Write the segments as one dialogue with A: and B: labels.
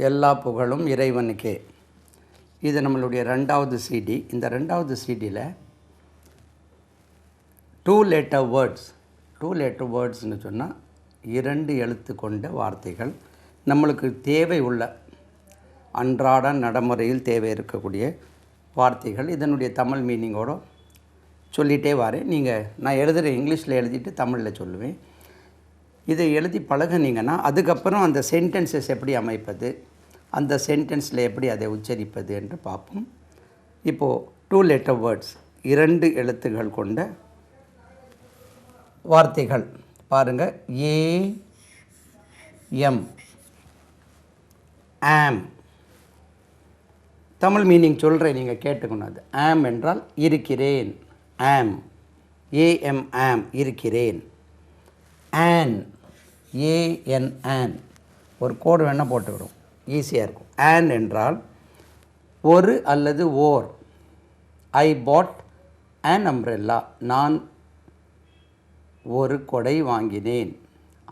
A: எல்லா புகழும் இறைவனுக்கே. இது நம்மளுடைய ரெண்டாவது சிடி. இந்த ரெண்டாவது சிடியில் டூ லெட்டர் வேர்ட்ஸ்னு சொன்னால் 2 எழுத்து கொண்ட வார்த்தைகள், நம்மளுக்கு தேவை உள்ள அன்றாட நடைமுறையில் தேவை இருக்கக்கூடிய வார்த்தைகள். இதனுடைய தமிழ் மீனிங்கோடு சொல்லிகிட்டே வரேன். நான் எழுதுகிற இங்கிலீஷில் எழுதிட்டு தமிழில் சொல்லுவேன். இதை எழுதி பழகுனீங்கன்னா அதுக்கப்புறம் அந்த சென்டென்சஸ் எப்படி அமைப்பது, அந்த சென்டென்ஸில் எப்படி அதை உச்சரிப்பது என்று பார்ப்போம். இப்போது 2 லெட்டர் வேர்ட்ஸ், 2 எழுத்துகள் கொண்ட வார்த்தைகள் பாருங்கள். ஏஎம், ஆம். தமிழ் மீனிங் சொல்கிறேன், நீங்கள் கேட்டுக்கணும். அது ஆம் என்றால் இருக்கிறேன். ஆம், ஏஎம், ஆம், இருக்கிறேன். On, AN, on. ஒரு கோடு வேணால் போட்டுக்கிறோம், ஈஸியாக இருக்கும். ஆன் என்றால் ஒரு அல்லது ஓர். ஐ பாட் ஆன் அம்ப்ரெல்லா, நான் ஒரு கொடை வாங்கினேன்.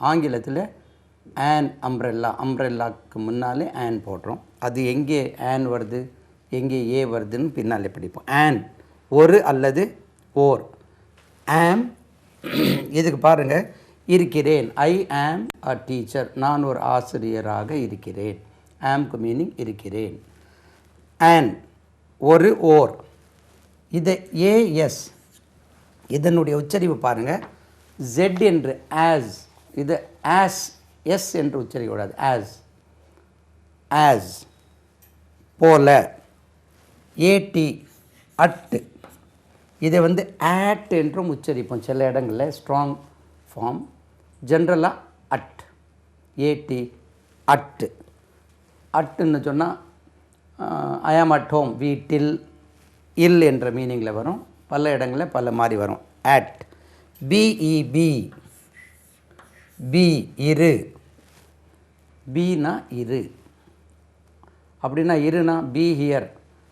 A: ஆங்கிலத்தில் ஆன் அம்ப்ரெல்லா, அம்ப்ரெல்லாவுக்கு முன்னாலே ஆன் போடுறோம். அது எங்கே ஆன் வருது, எங்கே ஏ வருதுன்னு பின்னாலே படிப்போம். ஆன் ஒரு அல்லது ஓர். ஆம், இதுக்கு பாருங்கள், இருக்கிறேன். ஐ ஆம் அ டீச்சர், நான் ஒரு ஆசிரியராக இருக்கிறேன். ஆம்க்கு மீனிங் இருக்கிறேன். ஆன் ஒரு ஓர். இதை ஏஎஸ், இதனுடைய உச்சரிப்பு பாருங்கள். ஜெட் என்று ஆஸ், இது ஆஸ், எஸ் என்று உச்சரிக்கக்கூடாது. ஆஸ், ஆஸ் போல. ஏடி, அட். இதை ஆட் என்றும் உச்சரிப்போம் சில இடங்களில், ஸ்ட்ராங் ஃபார்ம். ஜென்ரலாக அட், ஏடி, அட். அட்டுன்னு சொன்னால் ஐ ஆம் அட் ஹோம், வீட்டில். இல் என்ற மீனிங்கில் வரும், பல இடங்களில் பல மாதிரி வரும். அட். பிஇபி, பி இரு. பீனா இரு, அப்படின்னா இருனா பி ஹியர்,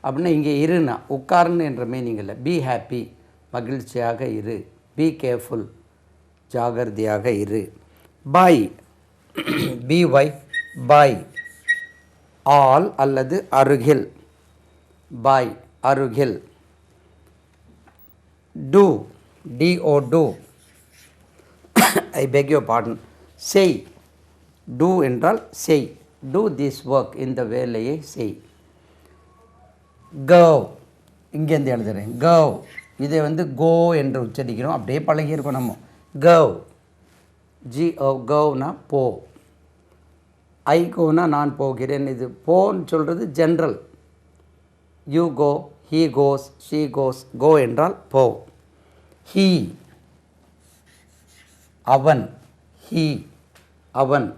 A: அப்படின்னா இங்கே இருனா உட்கார்ன்னு என்ற மீனிங் இல்லை. பி ஹாப்பி, மகிழ்ச்சியாக இரு. பி கேர்ஃபுல், ஜாகிரதையாக இரு. பாய், பிஒய், பாய். ஆல் அல்லது அருகில், பாய், அருகில். Do, D O, do. I beg your pardon. செய், டூ என்றால் செய். டூ திஸ் ஒர்க், இந்த வேலையை செய். கவ், இங்கேருந்து எழுதுகிறேன். கவ், இதை கோ என்று உச்சரிக்கிறோம், அப்படியே பழகியிருக்கோம் நம்ம. கவ், ஜிஓ, கவ்னா போ. ஐ கோனா நான் போகிறேன். இது போன்னு சொல்கிறது general. You go, he goes, she goes. Go என்றால் போ. ஹீ, அவன். ஹீ, அவன்.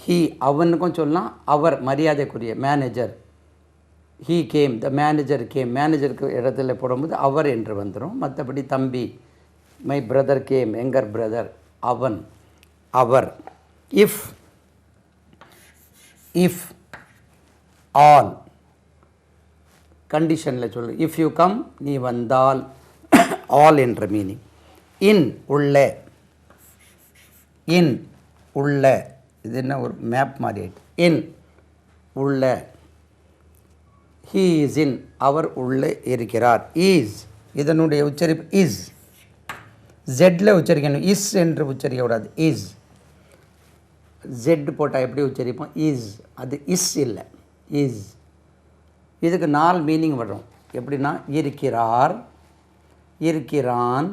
A: ஹீ, அவனுக்கும் சொல்லலாம். அவர், மரியாதைக்குரிய manager. He came, the manager game. மேனேஜருக்கு இடத்துல போடும்போது அவர் என்று வந்துடும். மற்றபடி தம்பி, my brother game, younger brother. அவன், அவர். If, if, all. கண்டிஷனில் சொல்லு. இஃப் யூ கம், நீ வந்தால். ஆல் என்ற மீனிங். இன், உள்ள. இன், உள்ள. இது என்ன ஒரு மேப் மாதிரி ஆகிட்டு. இன், உள்ள. ஹீ இஸ் இன், அவர் உள்ளே இருக்கிறார். ஈஸ், இதனுடைய உச்சரிப்பு இஸ். ஜெட்டில் உச்சரிக்கணும், இஸ் என்று உச்சரிக்கக்கூடாது. இஸ். ஜெட் போட்டால் எப்படி உச்சரிப்போம், இஸ். அது இஸ் இல்லை, இஸ். இதுக்கு 4 மீனிங் வரும். எப்படின்னா, இருக்கிறார், இருக்கிறான்,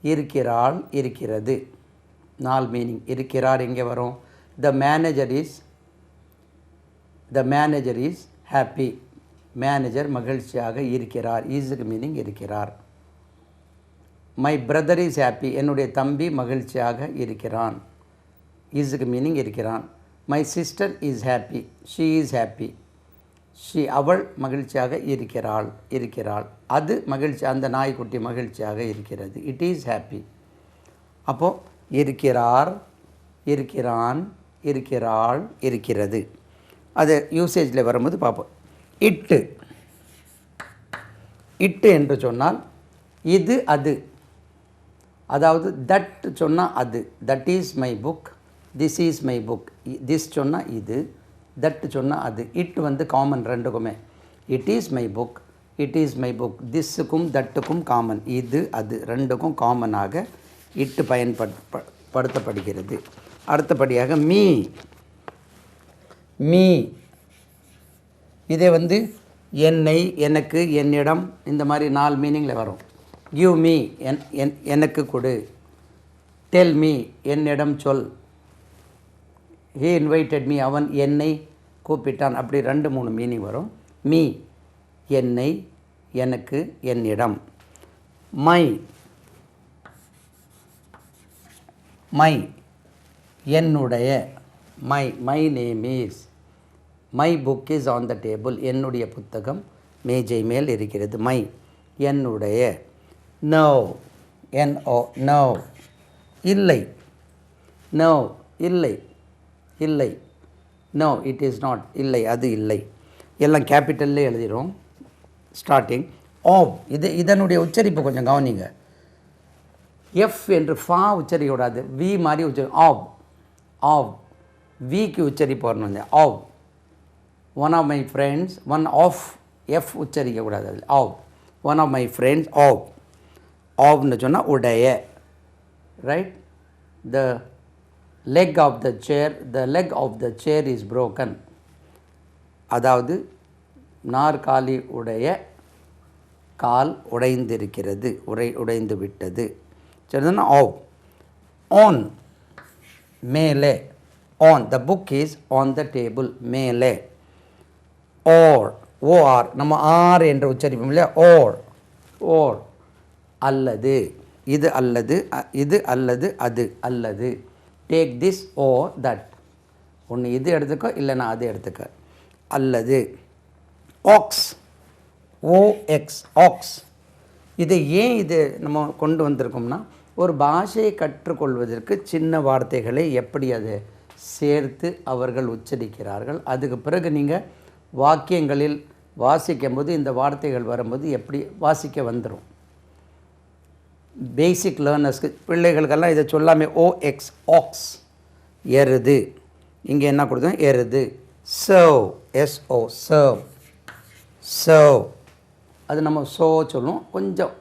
A: இருக்கிறாள், இருக்கிறது. 4 மீனிங். இருக்கிறார் எங்கே வரும்? The manager is happy. Manager மகிழ்ச்சியாக இருக்கிறார். ஈஸுக்கு மீனிங் இருக்கிறார். மை பிரதர் இஸ் ஹாப்பி, என்னுடைய தம்பி மகிழ்ச்சியாக இருக்கிறான். ஈஸுக்கு மீனிங் இருக்கிறான். My sister is happy, she is happy. She, அவள் மகிழ்ச்சியாக இருக்கிறாள். அது மகிழ்ச்சி, அந்த நாய்க்குட்டி மகிழ்ச்சியாக இருக்கிறது. It is happy. அப்போது இருக்கிறார், இருக்கிறான், இருக்கிறாள், இருக்கிறது. அது யூசேஜில் வரும்போது பார்ப்போம். இட்டு, இட்டு என்று சொன்னால் இது அது. அதாவது தட் சொன்னால் அது. That is my book, this is my book. This சொன்னால் இது, தட் சொன்னால் அது. இட் வந்து காமன் ரெண்டுக்குமே. It is my book, it is my book. திஸ்ஸுக்கும் தட்டுக்கும் காமன். இது அது ரெண்டுக்கும் காமனாக இட்டு பயன்படுத்தப்படுகிறது. அடுத்தபடியாக மீ. மீ இதே வந்து என்னை, எனக்கு, என்னிடம், இந்த மாதிரி 4 மீனிங்கில் வரும். கிவ் மீ எனக்கு கொடு. டெல் மீ என்னிடம் சொல். ஹீ இன்வைட்டட் மீ அவன் என்னை கூப்பிட்டான். அப்படி 2-3 மீனிங் வரும். மீ என்னை, எனக்கு, என்னிடம். மை. மை என்னுடைய. My my name is. My book is on the table. என்னுடைய புத்தகம் மேஜை மேல் இருக்கிறது. மை என்னுடைய. நோ NO நோ இல்லை. நோ இல்லை, இல்லை. நோ இட் இஸ் நாட் இல்லை, அது இல்லை. எல்லாம் கேபிட்டல்லே எழுதிடும் ஸ்டார்டிங். ஆவ் இதனுடைய உச்சரிப்பு கொஞ்சம் கவனிங்க. எஃப் என்று ஃபா உச்சரிக்கக்கூடாது, வி மாதிரி உச்சரி. ஆவ் ஆவ் விக்கு உச்சரிப்பு வரணும். Of. One of my friends, one of F உச்சரிக்கக்கூடாது அதில். Of one of my friends. Of ஆவ்னு சொன்னால் உடைய. Right. The leg of the chair, the leg of the chair is broken. அதாவது நாற்காலி உடைய கால் உடைந்திருக்கிறது, உடைந்து விட்டது. சரிதானே. ஆவ். ஆன் மேலே. On the book is on the table. மேலே. ஓர் ஓஆர் நம்ம ஆர் என்று உச்சரிப்போம் இல்லையா. ஓர் ஓர் அல்லது. இது அல்லது, இது அல்லது அது அல்லது. Take this or that. ஒன்று இது எடுத்துக்கோ, இல்லைன்னா அது எடுத்துக்க. அல்லது. Ox OX ox. இதை ஏன் இது நம்ம கொண்டு வந்திருக்கோம்னா, ஒரு பாஷையை கற்றுக்கொள்வதற்கு சின்ன வார்த்தைகளை எப்படி அதை சேர்த்து அவர்கள் உச்சரிக்கிறார்கள், அதுக்கு பிறகு நீங்கள் வாக்கியங்களில் வாசிக்கும்போது இந்த வார்த்தைகள் வரும்போது எப்படி வாசிக்க வந்துடும். பேசிக் லேர்னர்ஸ்க்கு, பிள்ளைகளுக்கெல்லாம் இதை சொல்லாமல் OX ஆக்ஸ். எருது. இங்கே என்ன கொடுத்தோம், எருது. Serve SO serve. சர்வ் அது நம்ம சோ சொல்லுவோம், கொஞ்சம்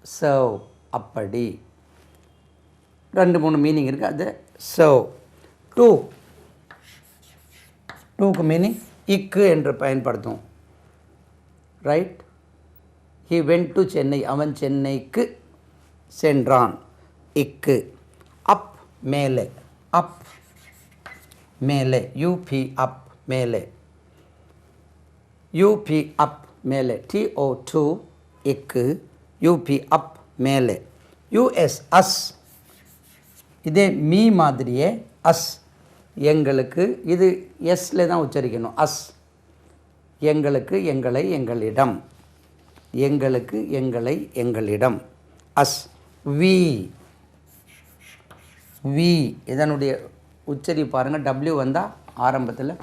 A: சர்வ் அப்படி 2-3 மீனிங் இருக்குது. அது சர்வ். டூ. டூக்கு மீனிங் இக்கு என்று பயன்படுத்தும். Right. He went to Chennai. அவன் சென்னைக்கு சென்றான். இக்கு. அப் மேலே. அப் மேலே. UP அப் மேலே. UP அப் மேலே. TO2 இக்கு. UP அப் மேலே. US us. இதே மீ மாதிரியே அஸ். எங்களுக்கு இது எஸ்ல தான் உச்சரிக்கணும். அஸ் எங்களுக்கு, எங்களை, எங்களிடம். எங்களுக்கு, எங்களை, எங்களிடம். அஸ். வி. வி இதனுடைய உச்சரிப்பு பாருங்கள். W வந்தால் ஆரம்பத்தில்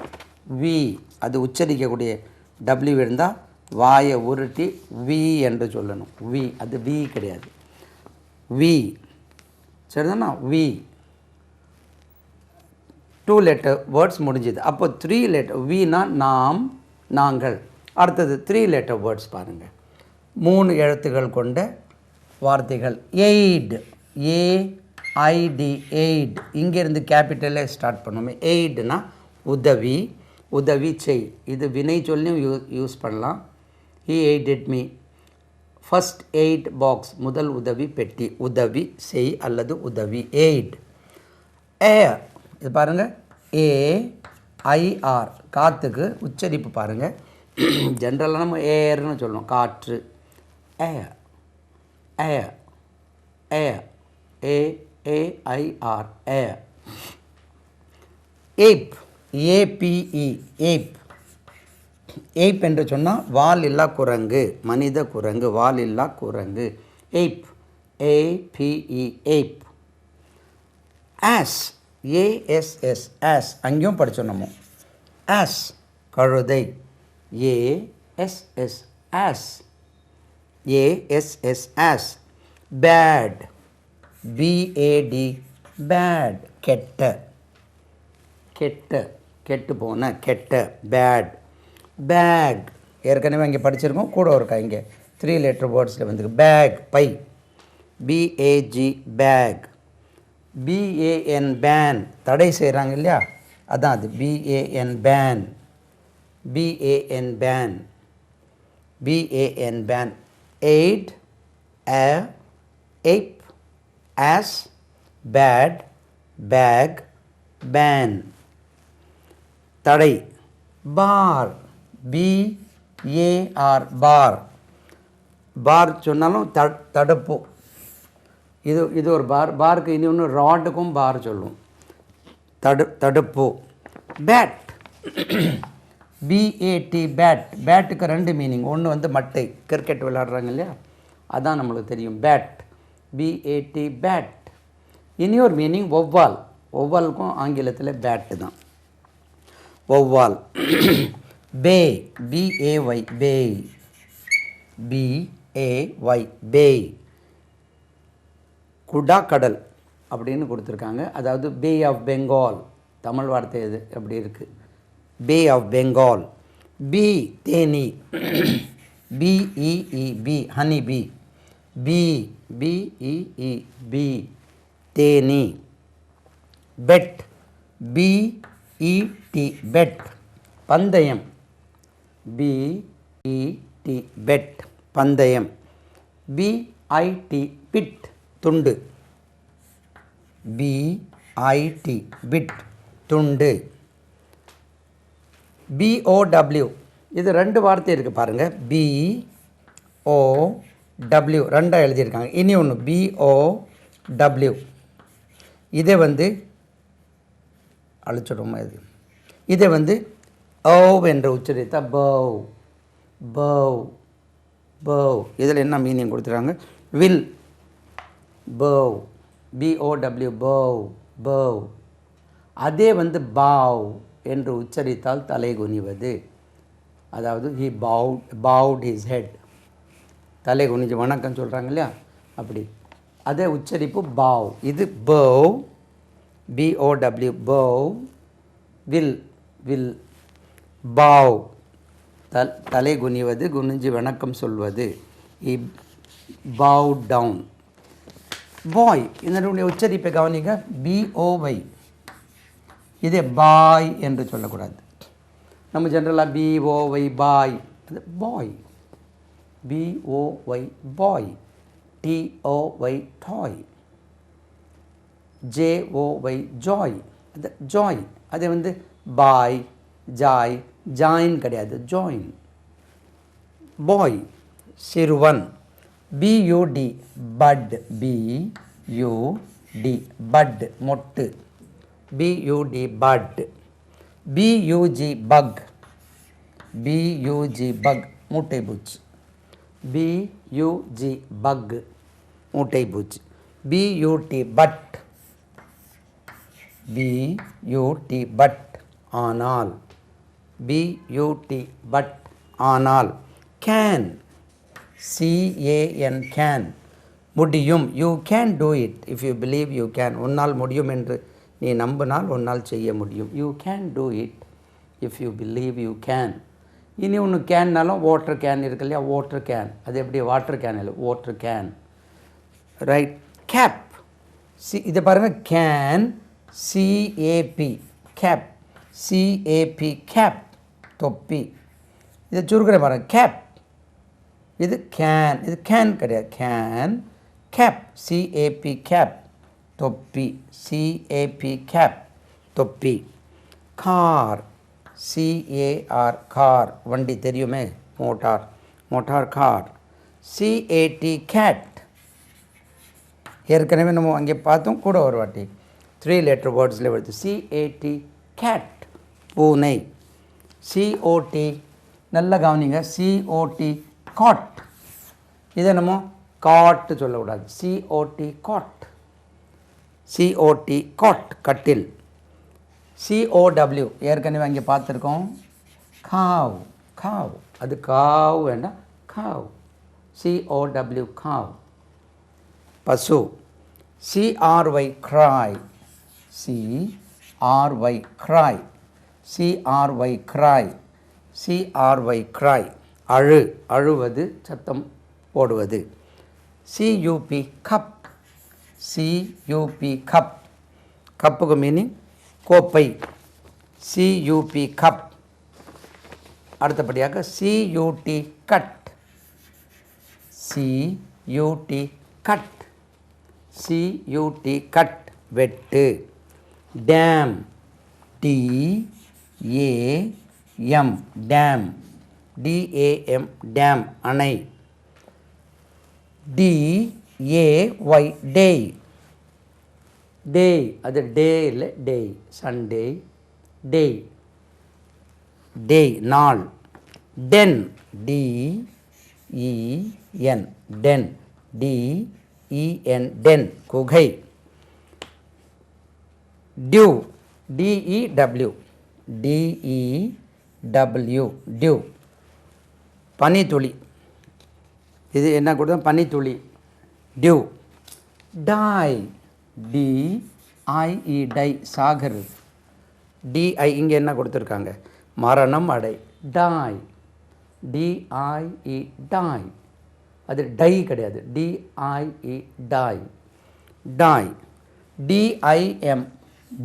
A: வி, அது உச்சரிக்கக்கூடிய W இருந்தால் வாயை உருட்டி வி என்று சொல்லணும். வி அது வி கிடையாது. வி. சரிதானா. வி 2 லெட்டர் வேர்ட்ஸ் முடிஞ்சுது. அப்போ 3 லெட்டர். வினா நாம், நாங்கள். அடுத்தது 3 லெட்டர் வேர்ட்ஸ் பாருங்கள். 3 எழுத்துக்கள் கொண்ட வார்த்தைகள். எய்டு. AID eight. இங்கேருந்து கேபிட்டலே ஸ்டார்ட் பண்ணுவோமே. எய்டுனா உதவி, உதவி செய். இது வினை சொல்லியும் யூஸ் பண்ணலாம். He aided me. First aid box, முதல் உதவி பெட்டி. உதவி செய் அல்லது உதவி. எய்ட். ஏர். இது பாருங்கள். AIR காற்றுக்கு உச்சரிப்பு பாருங்கள். ஜென்ரலாக நம்ம ஏர்னு சொல்லணும். காற்று. ஏர். ஏர். ஏர். AAIR ஏர். ஏப். APE ஏப். ஏப் என்று சொன்னால் வால் இல்லா குரங்கு, மனித குரங்கு, வால் இல்லா குரங்கு. Ape. APE ape. Ass. ASS ass. அங்கேயும் படித்தோம் நம்ம. ஆஸ் கழுதை. ASS ass. ASS ass. Bad. BAD bad கெட்ட. கெட்ட, கெட்டு போன, கெட்ட, பேட். பேக் ஏற்கனவே இங்கே படிச்சிருக்கோம், கூட இருக்கா இங்கே 3 letter வேர்ட்ஸில் வந்துருக்கு. பேக் பை, பிஏஜி பேக். பிஏஎன் பேன், தடை செய்கிறாங்க இல்லையா, அதான் அது B A N ban. B A N ban, B A N ban. Aid, a, ape, as, bad, bag, ban. தடை, பார், பிஏஆர் பார். பார் சொன்னாலும் தடுப்பு. இது ஒரு பார். பாருக்கு இனி ஒன்று ராடுக்கும் பார் சொல்லுவோம். தடுப்பு. Bat, B A T bat. பேட்டுக்கு 2 மீனிங். ஒன்று வந்து மட்டை, கிரிக்கெட் விளையாடுறாங்க இல்லையா, அதான் நம்மளுக்கு தெரியும் பேட், பிஏடி பேட். இனி ஒரு மீனிங் ஒவ்வால். ஒவ்வாலுக்கும் ஆங்கிலத்தில் பேட்டு தான். ஒவ்வால். பே, பிஏஒய் பே, பிஏஒய் பே. குடாக்கடல் அப்படின்னு கொடுத்துருக்காங்க. அதாவது பே ஆஃப் பெங்கால், தமிழ் வார்த்தை இது எப்படி இருக்குது, பே ஆஃப் பெங்கால். பி, தேனி, B E E bee, honey bee. Bee, B E E bee, தேனி. பெட், பிஇடி பெட், பந்தயம். பிஇடி பெட், பந்தயம். பிஐடி பிட், துண்டு. பிஐடி பிட், துண்டு. பிஓடபிள்யூ, இது 2 வார்த்தை இருக்குது பாருங்கள். பிஓடபிள்யூ 2 எழுதியிருக்காங்க. இனி ஒன்று பிஓடபிள்யூ. இதை வந்து அழிச்சிடுமா, இதை வந்து ஓ என்று உச்சரித்தா பவ், பவ், பவ். இதில் என்ன மீனிங் கொடுத்துருக்காங்க, will, bow, B O W bow, bow. அதே வந்து பாவ் என்று உச்சரித்தால் தலை குனிவது. அதாவது he bowed his head, தலை குனிஞ்சு வணக்கம் சொல்கிறாங்க இல்லையா, அப்படி. அதே உச்சரிப்பு பாவ். இது பவ், பிஓடபிள்யூ பவ். வில், வில், பாவ், தலை குனிவது, குனிஞ்சு வணக்கம் சொல்வது. he bowed down. பாய், இதனுடைய உச்சரிப்பை கவனிங்க, பிஓஒய். இதே பாய் என்று சொல்லக்கூடாது. நம்ம ஜென்ரலாக பிஓஒய் பாய், அது பாய். பிஓஒய் பாய். டிஓஒய் டாய். ஜேஓஒய் ஜாய், அது ஜாய். அதே வந்து பாய், ஜாய், ஜாயின் கிடையாது, ஜாயின். பாய், சிறுவன். பியூடி பட், பியூடி பட், மொட்டு. B U D bud. B U G bug, B U G bug, மூட்டை பூச்சி. பியூஜி பக், மூட்டை பூச்சி. பியூடி பட், பியூடி பட், ஆனால். பியூடி பட், ஆனால். கேன், சிஏஎன் கேன், முடியும். You can do it if you believe you can. உன்னால் முடியும் என்று நீ நம்பினால் உன்னால் செய்ய முடியும். You can do it if you believe you can. இனி ஒன்று கேன்னாலும் வாட்டர் கேன் இருக்கு இல்லையா, வாட்டர் கேன். அது எப்படி வாட்டர் கேன் இல்லை, வாட்டர் கேன். ரைட். கேப், இதை பாருங்கள், can, C A P cap, C A P cap, தொப்பி. இதை சுருக்கிறேன் பாருங்கள், கேப். இது கேன், இது கேன் கிடையாது, கேன். கேப், சிஏபி கேப், தொப்பி. சிஏபி கேப், தொப்பி. கார், சிஏஆர் கார், வண்டி தெரியுமே, motor, motor car. C A T cat, ஏற்கனவே நம்ம அங்கே பார்த்தோம், கூட ஒரு வாட்டி 3 letter வேர்ட்ஸில் வருது. சிஏடி கேட், பூனை. சிஓடி, நல்லா கவனிங்க, சிஓடி காட். இதை நம்ம காட்டு சொல்லக்கூடாது, சிஓடி காட். சிஓடி காட், கட்டில். சிஓடபிள்யூ ஏற்கனவே அங்கே பார்த்துருக்கோம், காவ், காவ். அது காவ் வேண்டாம், காவ். சிஓடபிள்யூ காவ், பசு. CRY கிராய், CRY cry, CRY cry, CRY cry, அழு, அழுவது, சத்தம் போடுவது. CUP cup, CUP cup, கப்புக்கு மீனிங் கோப்பை, CUP cup. அடுத்தபடியாக CUT cut, CUT cut, CUT cut வெட்டு. Dam, DAM, dam, DAM, dam அணை. DAY day, day அது டே இல்லை டே, சண்டே, டே, டே நாள். Ten, DEN, ten, DEN, ten குகை. டியூ, DEW, DEW, டியூ பனித்துளி. இது என்ன கொடுத்தோம், பனித்துளி, டியூ. டாய், DIE, டை சாகர். DI இங்கே என்ன கொடுத்துருக்காங்க, மரணம் அடை, டாய், DIE டாய், அது டை கிடையாது, DIE டாய், டாய். DIM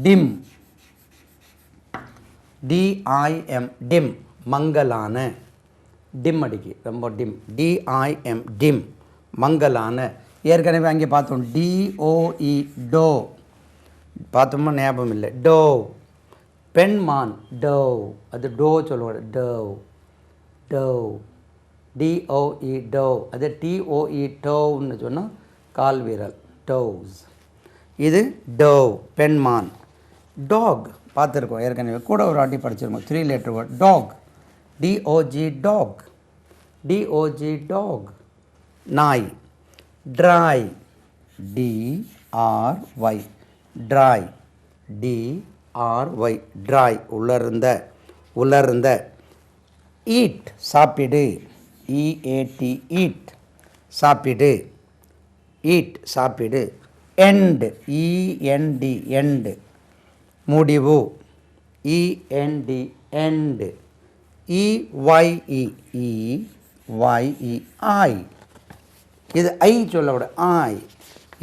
A: டிம், DIM டிம் மங்கலான, டிம் அடிக்கி ரொம்ப டிம், DIM டிம் மங்கலான. ஏற்கனவே அங்கே பார்த்தோம் DOE டோ, பார்த்தோமா ஞாபகம் இல்லை, டோ. பெண்மான், டவ், அது டோ சொல்லுவாங்க, டவ், டவ், DOE டவ், அது TOE டவ்னு சொன்னால் கால் வீரல், டவ்ஸ். இது டவ், பெண்மான். டாக் பார்த்துருக்கோம் ஏற்கனவே, கூட ஒரு வாட்டி படிச்சிருக்கோம், 3 letter word, dog, DOG dog, DOG dog. நாய். Dry, DRY, dry, DRY, dry உலர்ந்த, உலர்ந்த. ஈட் சாப்பிடு, EAT ஈட் சாப்பிடு, ஈட் சாப்பிடு. எண்ட், END எண்ட் முடிவு, END end. EYE, EYE eye, இது ஐ சொல்லக்கூடாது, ஐ,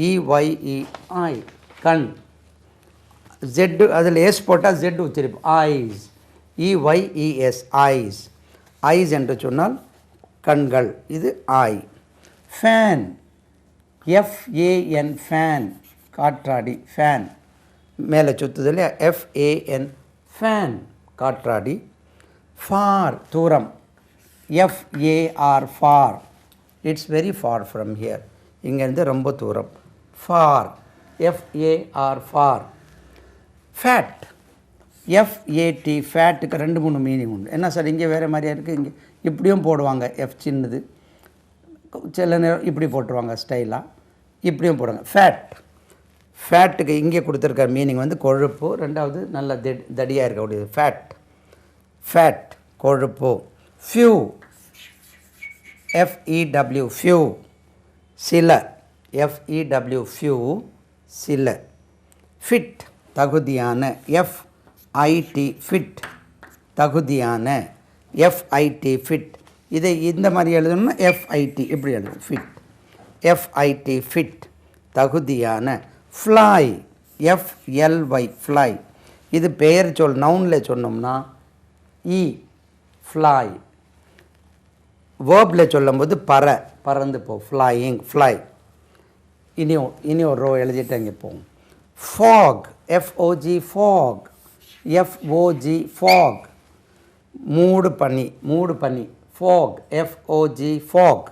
A: EYE ஐ கண். ஜெட்டு அதில் எஸ் போட்டால் ஜெட் உச்சரிப்போம், ஐஸ், EYES ஐஸ், ஐஸ் என்று சொன்னால் கண்கள், இது ஐ. ஃபேன், FAN ஃபேன் காற்றாடி, ஃபேன் மேலே சுற்றுது இல்லையா, FAN ஃபேன் காற்றாடி. ஃபார் தூரம், FAR far, it's very far from here, இங்கேருந்து ரொம்ப தூரம், far, FAR far. Fat, FAT ஃபேட்டுக்கு 2-3 மீனிங் உண்டு. என்ன சார் இங்கே வேறு மாதிரியா இருக்குது, இங்கே இப்படியும் போடுவாங்க, எஃப் சின்னது, சில நேரம் இப்படி போட்டுருவாங்க ஸ்டைலாக, இப்படியும் போடுவாங்க. ஃபேட், ஃபேட்டுக்கு இங்கே கொடுத்துருக்க மீனிங் வந்து கொழுப்பு, ரெண்டாவது நல்ல தடியாக இருக்கக்கூடியது, ஃபேட், ஃபேட் கொழுப்பு. ஃபியூ, FEW ஃபியூ சில, FEW ஃபியூ சில. ஃபிட் தகுதியான, FIT ஃபிட் தகுதியான, FIT ஃபிட். இதை இந்த மாதிரி எழுதணும்னா FIT இப்படி எழுதணும், ஃபிட், FIT ஃபிட் தகுதியான. ஃப்ளாய், FLY ஃப்ளை, இது பெயர் சொல், நவுனில் சொன்னோம்னா ஃப்ளாய். வேர்பில் சொல்லும்போது பறந்து போ, ஃப்ளையிங், ஃப்ளை. இனி ஒரு ரோ எழுதிட்டு அங்கே போவோம். Fog, FOG fog, FOG fog மூடு பனி, மூடு பனி, ஃபாக், FOG ஃபாக்.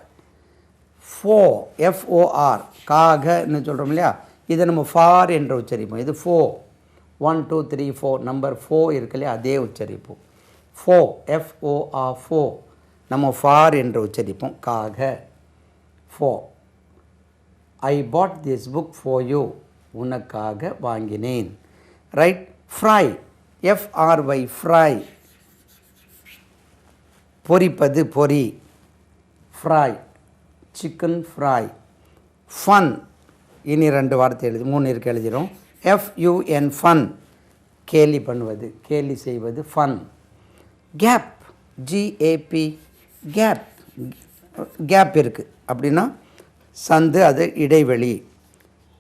A: FOR காகன்னு சொல்கிறோம் இல்லையா, இதை நம்ம ஃபார் என்று உச்சரிப்போம். இது 4, 1 2 3 4 நம்பர் 4 இருக்கு இல்லையா, அதே உச்சரிப்போம். FOR 4 நம்ம ஃபார் என்று உச்சரிப்போம், காக. I bought this book for you, உனக்காக வாங்கினேன். ரைட். ஃப்ரை, FRY ஃப்ரை பொரிப்பது, பொரி, ஃப்ரை, சிக்கன் ஃப்ரை. ஃபன், இனி 2 வார்த்தை எழுதி 3 இருக்கு எழுதிடும். FUN ஃபன் கேலி பண்ணுவது, கேலி செய்வது, fun. Gap, G A P, gap, gap இருக்குது அப்படின்னா சந்து, அது இடைவெளி,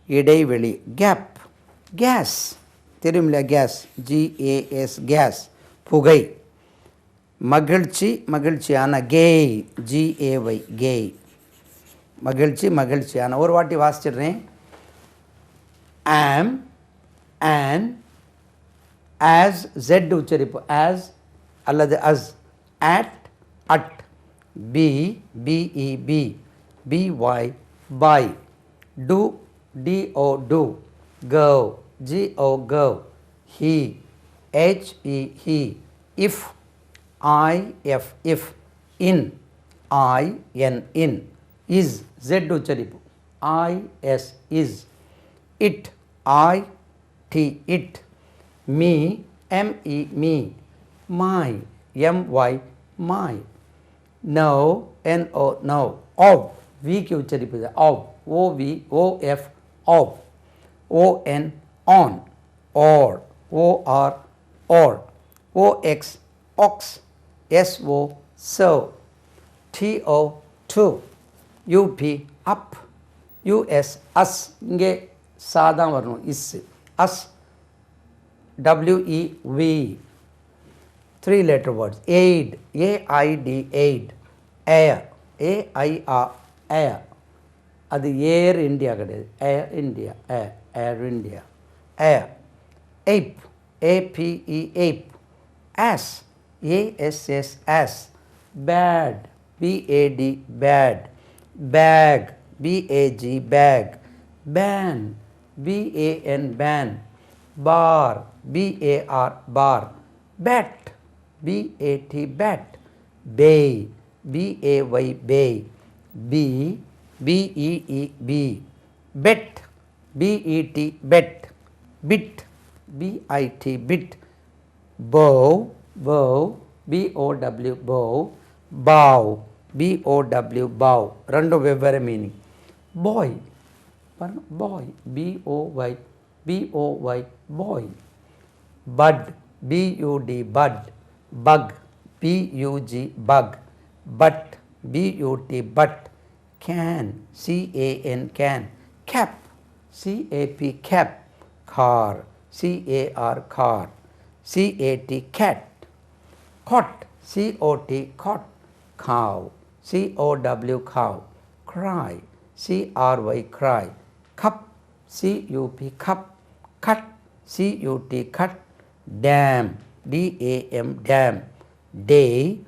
A: இடைவெளி. கேப். கேஸ் தெரியும் இல்லையா? கேஸ், ஜிஏஎஸ், கேஸ், புகை. மகிழ்ச்சி, மகிழ்ச்சியான, கேய், ஜிஏஒய், கேய், மகிழ்ச்சி, மகிழ்ச்சியான. ஒரு வாட்டி வாசிச்சிடுறேன். ஆம், ஆன், ஆஸ், ஜெட் உச்சரிப்பு, ஆஸ் அல்லது as. At, at, be, B E B, B Y, by. To, T O, to. Go, G O, go. He, H E, he. If, I F, if. In, I N, in. Is, Z உச்சரிப்பு, I S, is. It, I T, it. Me, M E, me. My, M Y, my. No, N O, no. Of, விக்கு உச்சரிப்பு, of, O V, O F, of. O N, on. Or, O R, or. O X, ox. S O, so. T O, to. U P, up. US, as. இங்கே சாதான் வரணும், is, us. W E, we. 3 letter words. Aid, AID, aid. Air, AIR, air. அது air India கிடையாது, air India, air, air India, air. Ape, A P E, ape. Ass, A S S, ass. Bat, B A T, bat. Bag, B A G, bag. Ban, B A N, ban. Bar, B A R, bar. Bat, BAT, bat. Bay, BAY, bay. Bee, BEE, bee. Bet, BET, bet. Bit, BIT, bit. Bow, bow, BOW, bow. Bow, BOW, bow. ரெண்டும் வெவ்வேறு meaning. Bye, bye, BOY, BOY, boy. Bud, BUD, bud. Bug, BUG, bug. But, BUT, but. Can, CAN, can. Cap, CAP, cap. Car, CAR, car. CAT, cat. Cot, COT, cot. Cow, COW, cow. Cry, CRY, cry. Cup, CUP, cup. Cut, CUT, cut. Dam, DAM, dam. Day,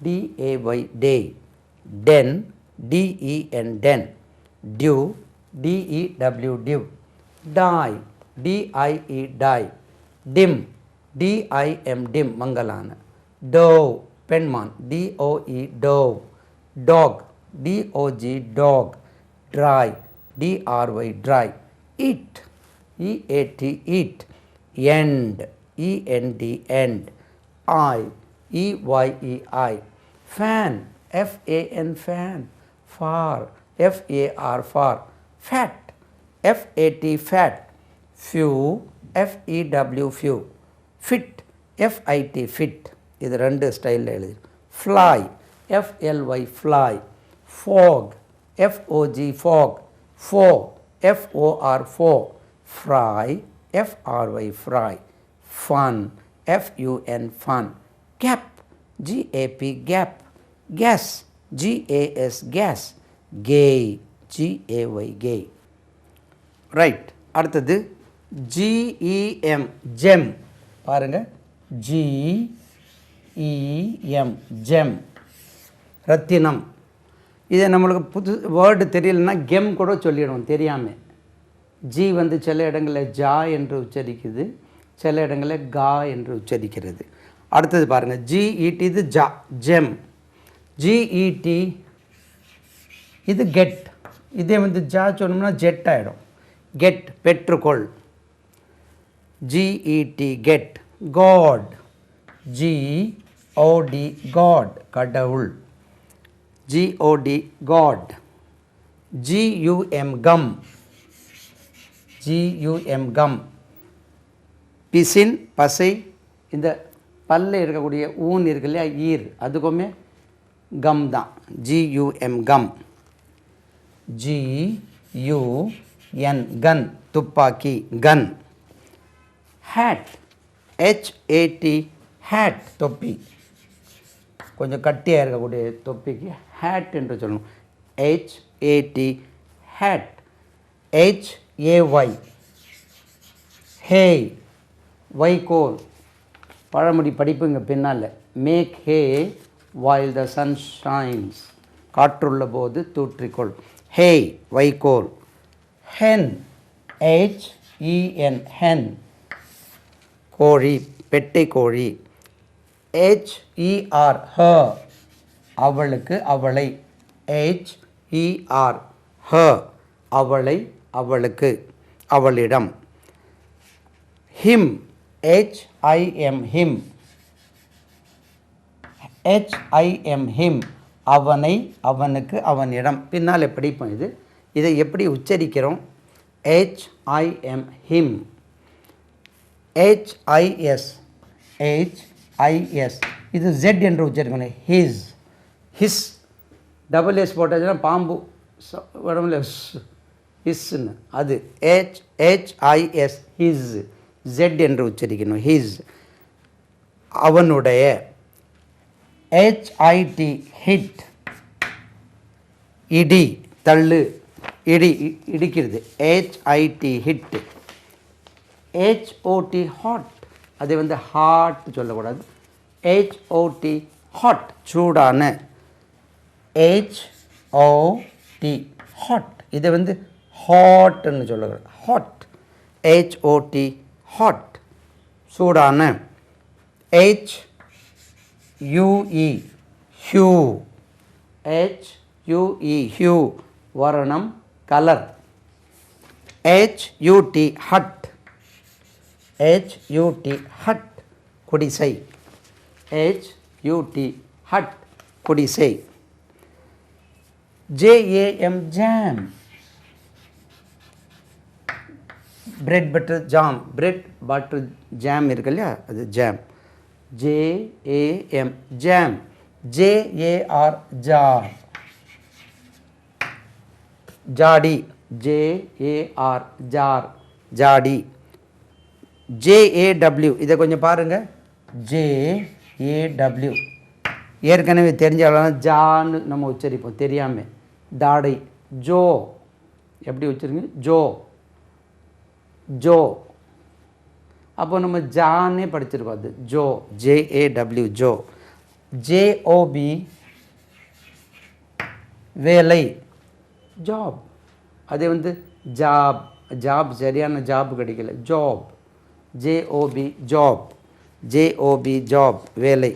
A: DAY, day. Den, DEN, den. Dew, DEW, dew. Die, DIE, die. Dim, DIM, dim, மங்கலான. Dove, பெண்மான், DOE, dove. Dog, DOG, dog. Dry, DRY, dry. Eat, EAT, eat. End, END, end. Eye, EYE, eye. Fan, FAN, fan. Far, FAR, far. Fat, FAT, fat. Few, FEW, few. Fit, FIT, fit. இது ரெண்டு ஸ்டைலில் எழுதி. Fly, FLY, fly. Fog, FOG, fog. Four, FOR, four. Fry, FRY, fry. Fun, FUN, fun. Gap, GAP, gap. Gas, GAS, gas. Gay, GAY, gay. Right. அடுத்தது GEM, GeM. பாருங்க, GEM, GeM, ரத்தினம். இதை நம்மளுக்கு புது word தெரியலன்னா கெம் கூட சொல்லிடுவோம் தெரியாமல். G வந்து சில இடங்களில் ஜா என்று உச்சரிக்குது, சில இடங்களில் கா என்று உச்சரிக்கிறது. அடுத்தது பாருங்கள், GET இது ஜா, ஜெம். GET இது கெட். இதே வந்து ஜா சொன்னோம்னா ஜெட் ஆகிடும். கெட், பெற்றுக்கொள். GET, get. God, GOD, god, கடவுள். GOD, god. GUM, gum. GUM, gum. பிசின் பசை, இந்த பல்ல இருக்கக்கூடிய ஊன் இருக்கு இல்லையா ஈர், அதுக்குமே கம் தான், GUM கம். GUN கன் துப்பாக்கி கன். ஹேட் HAT ஹேட் தொப்பி, கொஞ்சம் கட்டியாக இருக்கக்கூடிய தொப்பிக்கு ஹேட் என்று சொல்லணும். HAT hat. HAY ஹே வைகோல், பழமொழி படிப்புங்க பின்னால். Make hay while the sun shines, காற்றுள்ள போது தூற்றிக்கொள். ஹே வைகோல். ஹென் HEN ஹென் கோழி, பெட்டை கோழி. HER her அவளுக்கு அவளை. HER her அவளை அவளுக்கு அவளிடம். ஹிம் HIM him HIM அவனை அவனுக்கு அவனிடம். பின்னால் படிப்போம் இது. இதை எப்படி உச்சரிக்கிறோம்? HIM him. HIS இது Z என்று உச்சரிக்கணும். ஹிஸ் ஹிஸ் டபுள் எஸ் போட்டாச்சுன்னா பாம்பு உடம்புல ஹிஸ்ன்னு, அது HIS ஹிஸ். Z என்று உச்சரிக்கணும். ஹிஸ் அவனுடைய. HIT ஹிட் இடி தள்ளு, இடி இடிக்கிறது. HIT hit. HOT ஹாட், அதை ஹாட் சொல்லக்கூடாது. HOT ஹாட் சூடான. HOT ஹாட், இதை ஹாட்னு சொல்லக்கூடாது. ஹாட். HOT ஹாட் சூடான. HUE hue. HUE ஹியூ வர்ணம் colour. HUT hut. HUT hut குடிசை. HUT ஹட் குடிசை. JAM jam bread butter jam. Bread butter jam இருக்கு இல்லையா, அது jam. JAM jam. JAR jar ஜாடி. JAR ஜார் ஜாடி. JAW இதை கொஞ்சம் பாருங்கள். JAW ஏற்கனவே தெரிஞ்சாலும் ஜான்னு நம்ம உச்சரிப்போம் தெரியாமல். தாடை. ஜோ எப்படி உச்சரிங்க? Joe Joe. அப்போ நம்ம ஜானே படிச்சிருக்கோம். அது ஜோ. JAW jaw. JOB வேலை ஜாப். அது ஜாப். ஜாப் சரியான ஜாப் கிடைக்கல. Job. JOB job. JOB job வேலை.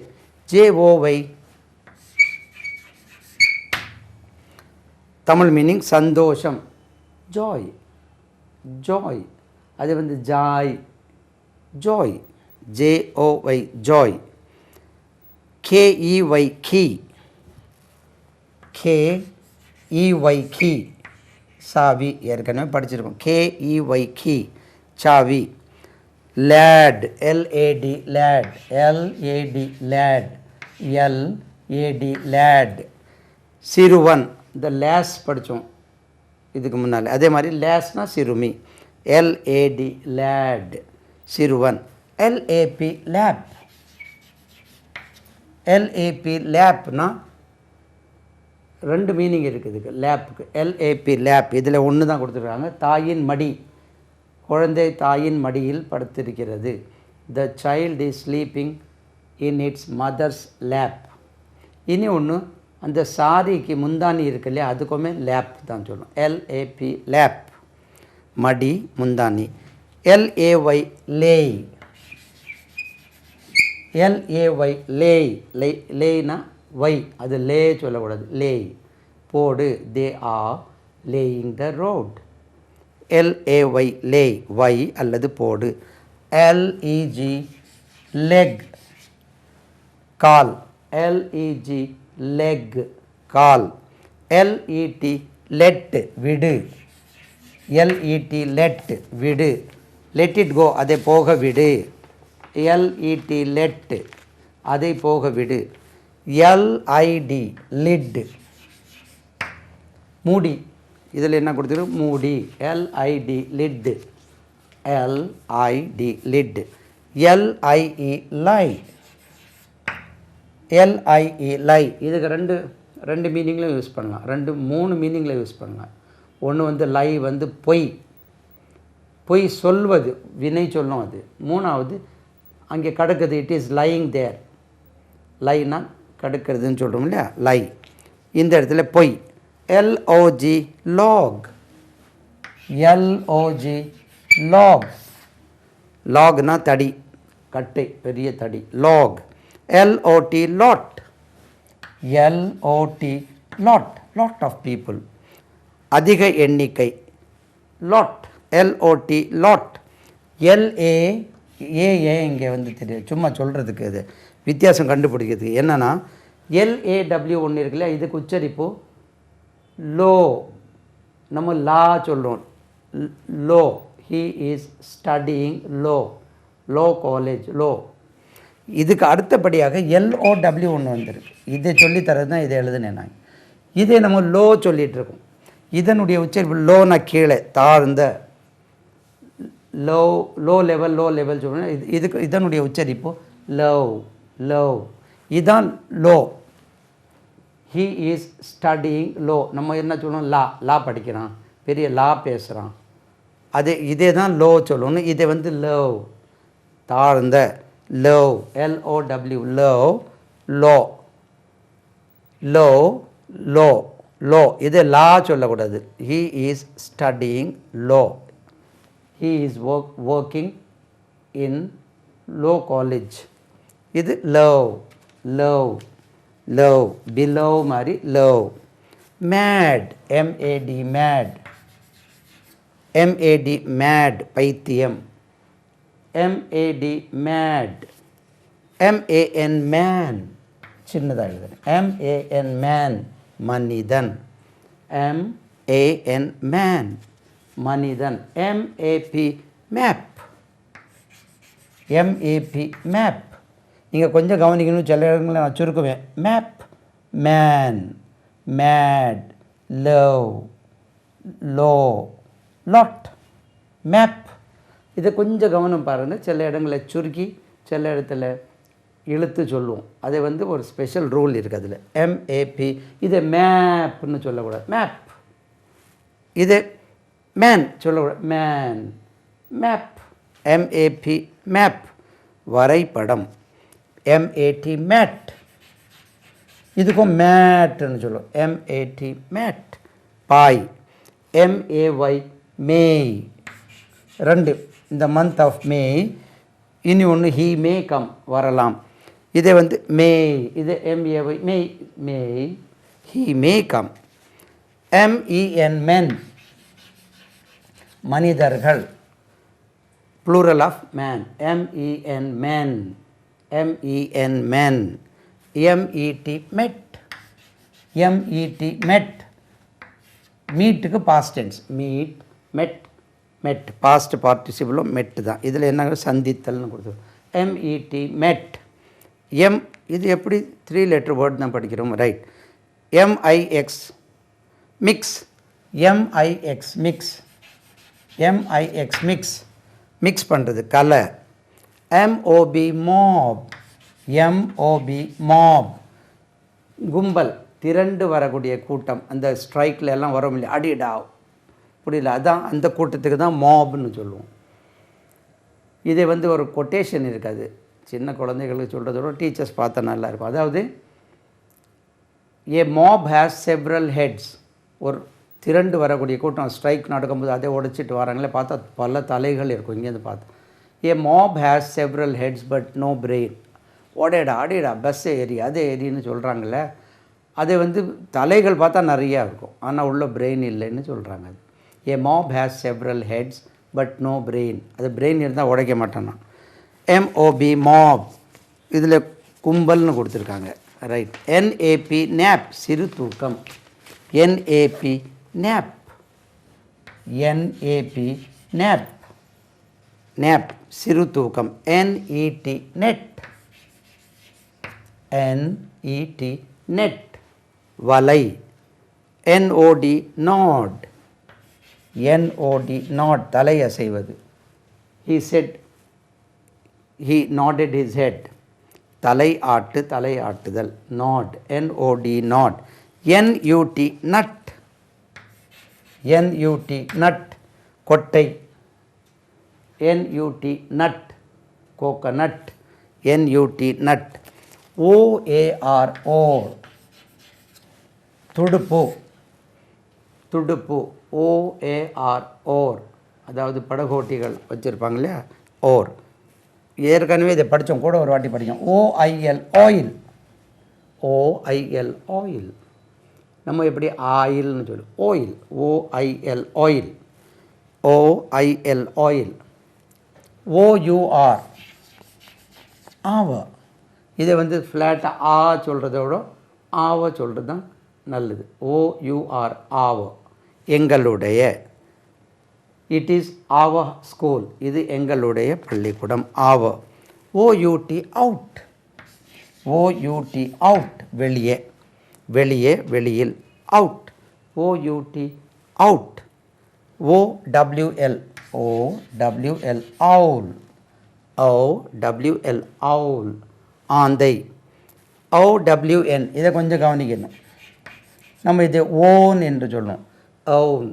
A: JOY தமிழ் மீனிங் சந்தோஷம். Joy joy. அது joy joy. JOY joy. KEY key. KEY key சாவி. ஏற்கனவே படிச்சிருக்கோம். KEY கீ சாவி. Lad LAD lad. LAD lad. LAD lad சிறுவன். இந்த லேஸ் படித்தோம் இதுக்கு முன்னால். அதே மாதிரி லேஸ்னா சிறுமி. LAD லேட் சிறுவன். LAP lab. LAP லேப்னா ரெண்டு மீனிங் இருக்குது லேப்புக்கு. LAP லேப் இதில் ஒன்று தான் கொடுத்துருக்காங்க. தாயின் மடி. குழந்தை தாயின் மடியில் படுத்திருக்கிறது. The child is sleeping in its mother's lap. இனி ஒன்று, அந்த சாரிக்கு முந்தானி இருக்கு இல்லையா, அதுக்குமே லேப் தான் சொல்லணும். LAP லேப் மடி முந்தானி. LAY லேய். LAY லேய். லேய்னா வை, அது லே சொல்லக்கூடாது. லேய் போடு. They are laying the road. LAY லேய் வை அல்லது போடு. LEG லெக் கால். LEG லெக் கால். LET லெட் விடு. LET லெட் விடு. லெட் இட் கோ, அதை போக விடு. எல்இடி லெட், அதை போக விடு. எல்ஐடி லிட், மூடி. இதில் என்ன கொடுத்துருக்கு? மூடி. L I D lid, L I D lid. L I E lie, L I E lie. இதுக்கு ரெண்டு மீனிங்கில் யூஸ் பண்ணலாம், 3 மீனிங்கில் யூஸ் பண்ணலாம். ஒன்று வந்து லை வந்து பொய், பொய் சொல்வது, வினை சொல்லும் அது. 3வது அங்கே கிடக்குது, இட் இஸ் லையிங் தேர். லைனா கிடக்கிறதுன்னு சொல்கிறோம் இல்லையா, லை. இந்த இடத்துல பொய். L O G log, L O G log. லாக்னா தடி, கட்டை, பெரிய தடி. Log. L O T lot, L O T lot, lot of people, அதிக எண்ணிக்கை. Lot, L O T lot. L A A A இங்கே வந்து தெரியும், சும்மா சொல்கிறதுக்கு இது வித்தியாசம் கண்டுபிடிக்கிறதுக்கு. என்னென்னா எல்ஏடபிள்யூ ஒன்று இருக்குல்ல, இதுக்கு உச்சரிப்பு லோ. நம்ம லா சொல்கிறோம், low. He is studying low, low college, low. இதுக்கு அடுத்தபடியாக எல்ஓடபிள்யூ ஒன்று வந்துருக்கு. இதை சொல்லித்தரது தான் இதை எழுதுனேன் நான். இதே நம்ம லோ சொல்லிகிட்ருக்கோம். இதனுடைய உச்சரிப்பு லோனா கீழே, தாழ்ந்த, low, low level, low level சொல்லணும். இதுக்கு இதனுடைய உச்சரிப்பு லவ், லவ். இதுதான் low. He is studying low. நம்ம என்ன சொல்லணும்? லா, லா படிக்கிறான், பெரிய லா பேசுகிறான். இதே தான் லோ சொல்லணும். இதை வந்து லவ், தாழ்ந்த, low, L O W, low, low, low, low, low. இது லா சொல்லக்கூடாது. He is studying law, he is working in law college. இது லவ், லவ், லவ். பிலோ மாதிரி low. Mad, M A D mad, M A D mad, பைத்தியம். M A D mad. எம்ஏஎன் மேன், சின்னதாக எழுதுறேன். M A N man, மனிதன். M A N man, மனிதன். M A P map, M A P map. நீங்கள் கொஞ்சம் கவனிக்கணும், சில இடங்களில் நான் சுருக்குவேன். Map, man, mad, low, low, lot, map. இதை கொஞ்சம் கவனம் பாருங்கள். சில இடங்களில் சுருக்கி, சில இடத்துல இழுத்து சொல்லுவோம். அதை வந்து ஒரு ஸ்பெஷல் ரூல் இருக்குது அதில். எம்ஏபி. இதை மேப்னு சொல்லக்கூடாது, மேப். இது மேன் சொல்லக்கூடாது, மேன், மேப். எம்ஏபி மேப், வரைபடம். M A T mat. இதுக்கும் மேட்னு சொல்லுவோம், எம்ஏடி மேட், பாய். எம்ஏஒய் மேய், 2. இந்த மந்த் ஆஃப் மே. இனி ஒன்று ஹீ மே கம், வரலாம். இதை வந்து மே, இது M A Y may, may. He may come. M E N men, மனிதர்கள், plural of man. M E N men, M E N men. M E T met, M E T met. மீட்டுக்கு பாஸ்ட் டென்ஸ், மீட், மெட், மெட். பாஸ்ட் பார்ட்டிசிபிளும் மெட்டு தான். இதில் என்ன சந்தித்தல்னு கொடுத்துருவோம். எம்இடி மெட். எம், இது எப்படி 3 லெட்டர் வேர்டு தான் படிக்கிறோம், right. M I X mix, M I X mix, M I X mix, mix பண்ணுறது, கலை. எம்ஓபி மாப், எம்ஓபி மாப், கும்பல், திரண்டு வரக்கூடிய கூட்டம். அந்த ஸ்ட்ரைக்கில் எல்லாம் வரும் இல்லையா, அடிடா புரியல, அதான் அந்த கூட்டத்துக்கு தான் மாப்னு சொல்லுவோம். இதை வந்து ஒரு கொட்டேஷன் இருக்காது, சின்ன குழந்தைகளுக்கு சொல்கிறதோட டீச்சர்ஸ் பார்த்தா நல்லாயிருக்கும். அதாவது ஏ மாப் ஹேஸ் செவ்ரல் ஹெட்ஸ். ஒரு திரண்டு வரக்கூடிய கூட்டம் ஸ்ட்ரைக் நடக்கும்போது அதை உடைச்சிட்டு வராங்களே, பார்த்தா பல தலைகள் இருக்கும். இங்கேருந்து பார்த்தா a mob has several heads but no brain. ஓடேடா அடேடா பஸ் ஏறி அதே ஏரின்னு சொல்கிறாங்களே, அதை வந்து தலைகள் பார்த்தா நிறையா இருக்கும், ஆனால் உள்ள பிரெயின் இல்லைன்னு சொல்கிறாங்க. அது a mob has several heads but no brain. அது பிரெயின் இருந்தால் உடைக்க மாட்டேன்னா. எம்ஓபி மாப், இதில் கும்பல்னு கொடுத்துருக்காங்க, ரைட். என்ஏபி நேப், சிறு தூக்கம். N A P nap, N A P nap. Nap சிறு தூக்கம். NET net. NET நெட் வலை. NOD nod. NOD நோட் தலை அசைவது. He said, he nodded his head. தலை ஆட்டு தலை ஆட்டுதல். nod. NOD nod. NUT nut. NUT nut கொட்டை. NUT nut coconut. NUT nut. OAR or துடுப்பு. துடுப்பு. OAR or அதாவது படகோட்டிகள் வச்சுருப்பாங்க இல்லையா, ஓர். ஏற்கனவே இதை படித்தோம், கூட ஒரு வாட்டி படித்தோம். OIL oil. OIL oil. நம்ம எப்படி ஆயில்னு சொல்லுவோம், oil. OIL oil. OIL oil. OUR ஆவ. இதை வந்து ஃப்ளாட்டாக ஆ சொல்கிறதோட ஆவ சொல்கிறது தான் நல்லது. OUR ஆவ. எங்களுடைய. It is our school. இது எங்களுடைய பள்ளிக்கூடம். ஆவ. OUT out. OUT அவுட் வெளியே. வெளியே வெளியில். Out. OUT out. OWL OWL owl. OWL owl ஆந்தை. OWN இதை கொஞ்சம் கவனிக்கணும். நம்ம இது ஓன் என்று சொல்லணும். Own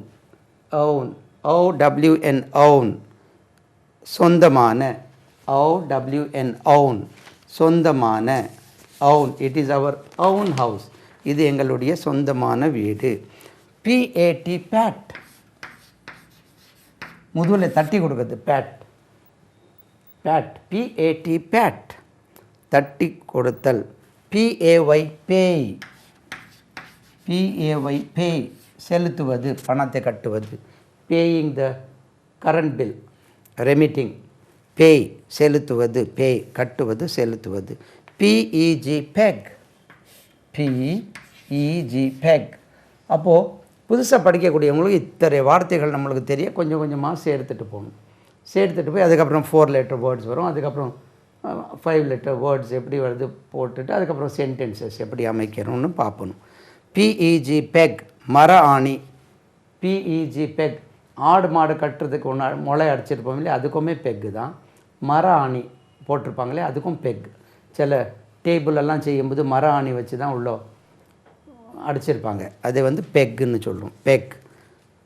A: own. OWN own சொந்தமான. OWN own சொந்தமான. own it is our own house. இது எங்களுடைய சொந்தமான வீடு. PAT pat முதுகில் தட்டி கொடுக்குறது. பேட். பேட். PAT pat தட்டி கொடுத்தல். PAY பேய். PAY பேய் செலுத்துவது, பணத்தை கட்டுவது. Paying the current bill. Remitting. பேய் செலுத்துவது, பேய் கட்டுவது, செலுத்துவது. PEG பெக். PEG பெக். அப்போது புதுசாக படிக்கக்கூடியவங்களுக்கு இத்தனை வார்த்தைகள் நம்மளுக்கு தெரிய கொஞ்சம் கொஞ்சமாக சேர்த்துட்டு போகணும். சேர்த்துட்டு போய் அதுக்கப்புறம் 4 letter வேர்ட்ஸ் வரும். அதுக்கப்புறம் 5 letter வேர்ட்ஸ் எப்படி வருது போட்டுட்டு அதுக்கப்புறம் சென்டென்சஸ் எப்படி அமைக்கணும்னு பார்ப்பணும். PEG பெக் மர ஆணி. PEG பெக் ஆடு மாடு கட்டுறதுக்கு ஒன்று முளை அடிச்சிருப்போம் இல்லையா, அதுக்குமே பெக்கு தான். மர ஆணி போட்டிருப்பாங்களே அதுக்கும் பெக். சில டேபிளெல்லாம் செய்யும்போது மர ஆணி வச்சு தான் உள்ள அடிச்சிருப்பாங்க, அதை வந்து பெக்குன்னு சொல்லுவோம். பெக்.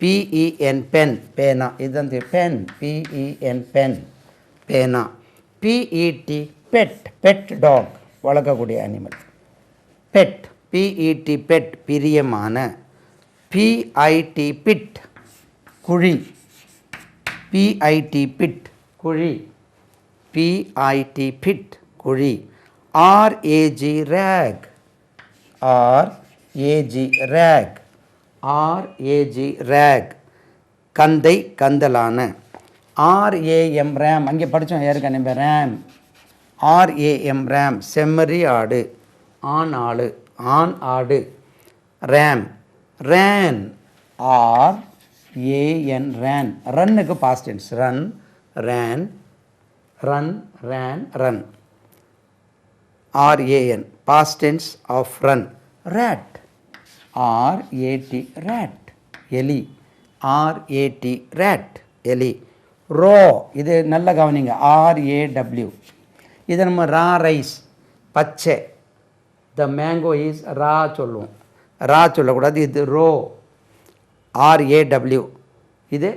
A: PEN பென் பேனா. இதுதான் பென். PEN பென் பேனா. PET பெட் பெட் டாக் வளர்க்கக்கூடிய அனிமல். பெட். PET பெட் பிரியமான. PIT பிட் குழி. PIT பிட் குழி. PIT பிட் குழி. RAG rag. RAG rag. RAG rag கந்தை கந்தலான. RAM ரேம் அங்கே படித்தோம் ஏற்கனவே. ரேம். RAM ரேம் செம்மறி ஆடு. ஆண் ஆடு. ஆண் ஆடு. ரேம். ரேன். RAN ran. ரன்னுக்கு past tense. Run ran run ran run. RAN past tense of run. rat. RAT rat எலி. RAT rat எலி. raw இது நல்ல கவனிங்க. RAW இது நம்ம ரா ரைஸ் பச்சை. த மேங்கோ இஸ் ரா சொல்லுவோம், ரா சொல்லக்கூடாது. இது ரோ. RAW இது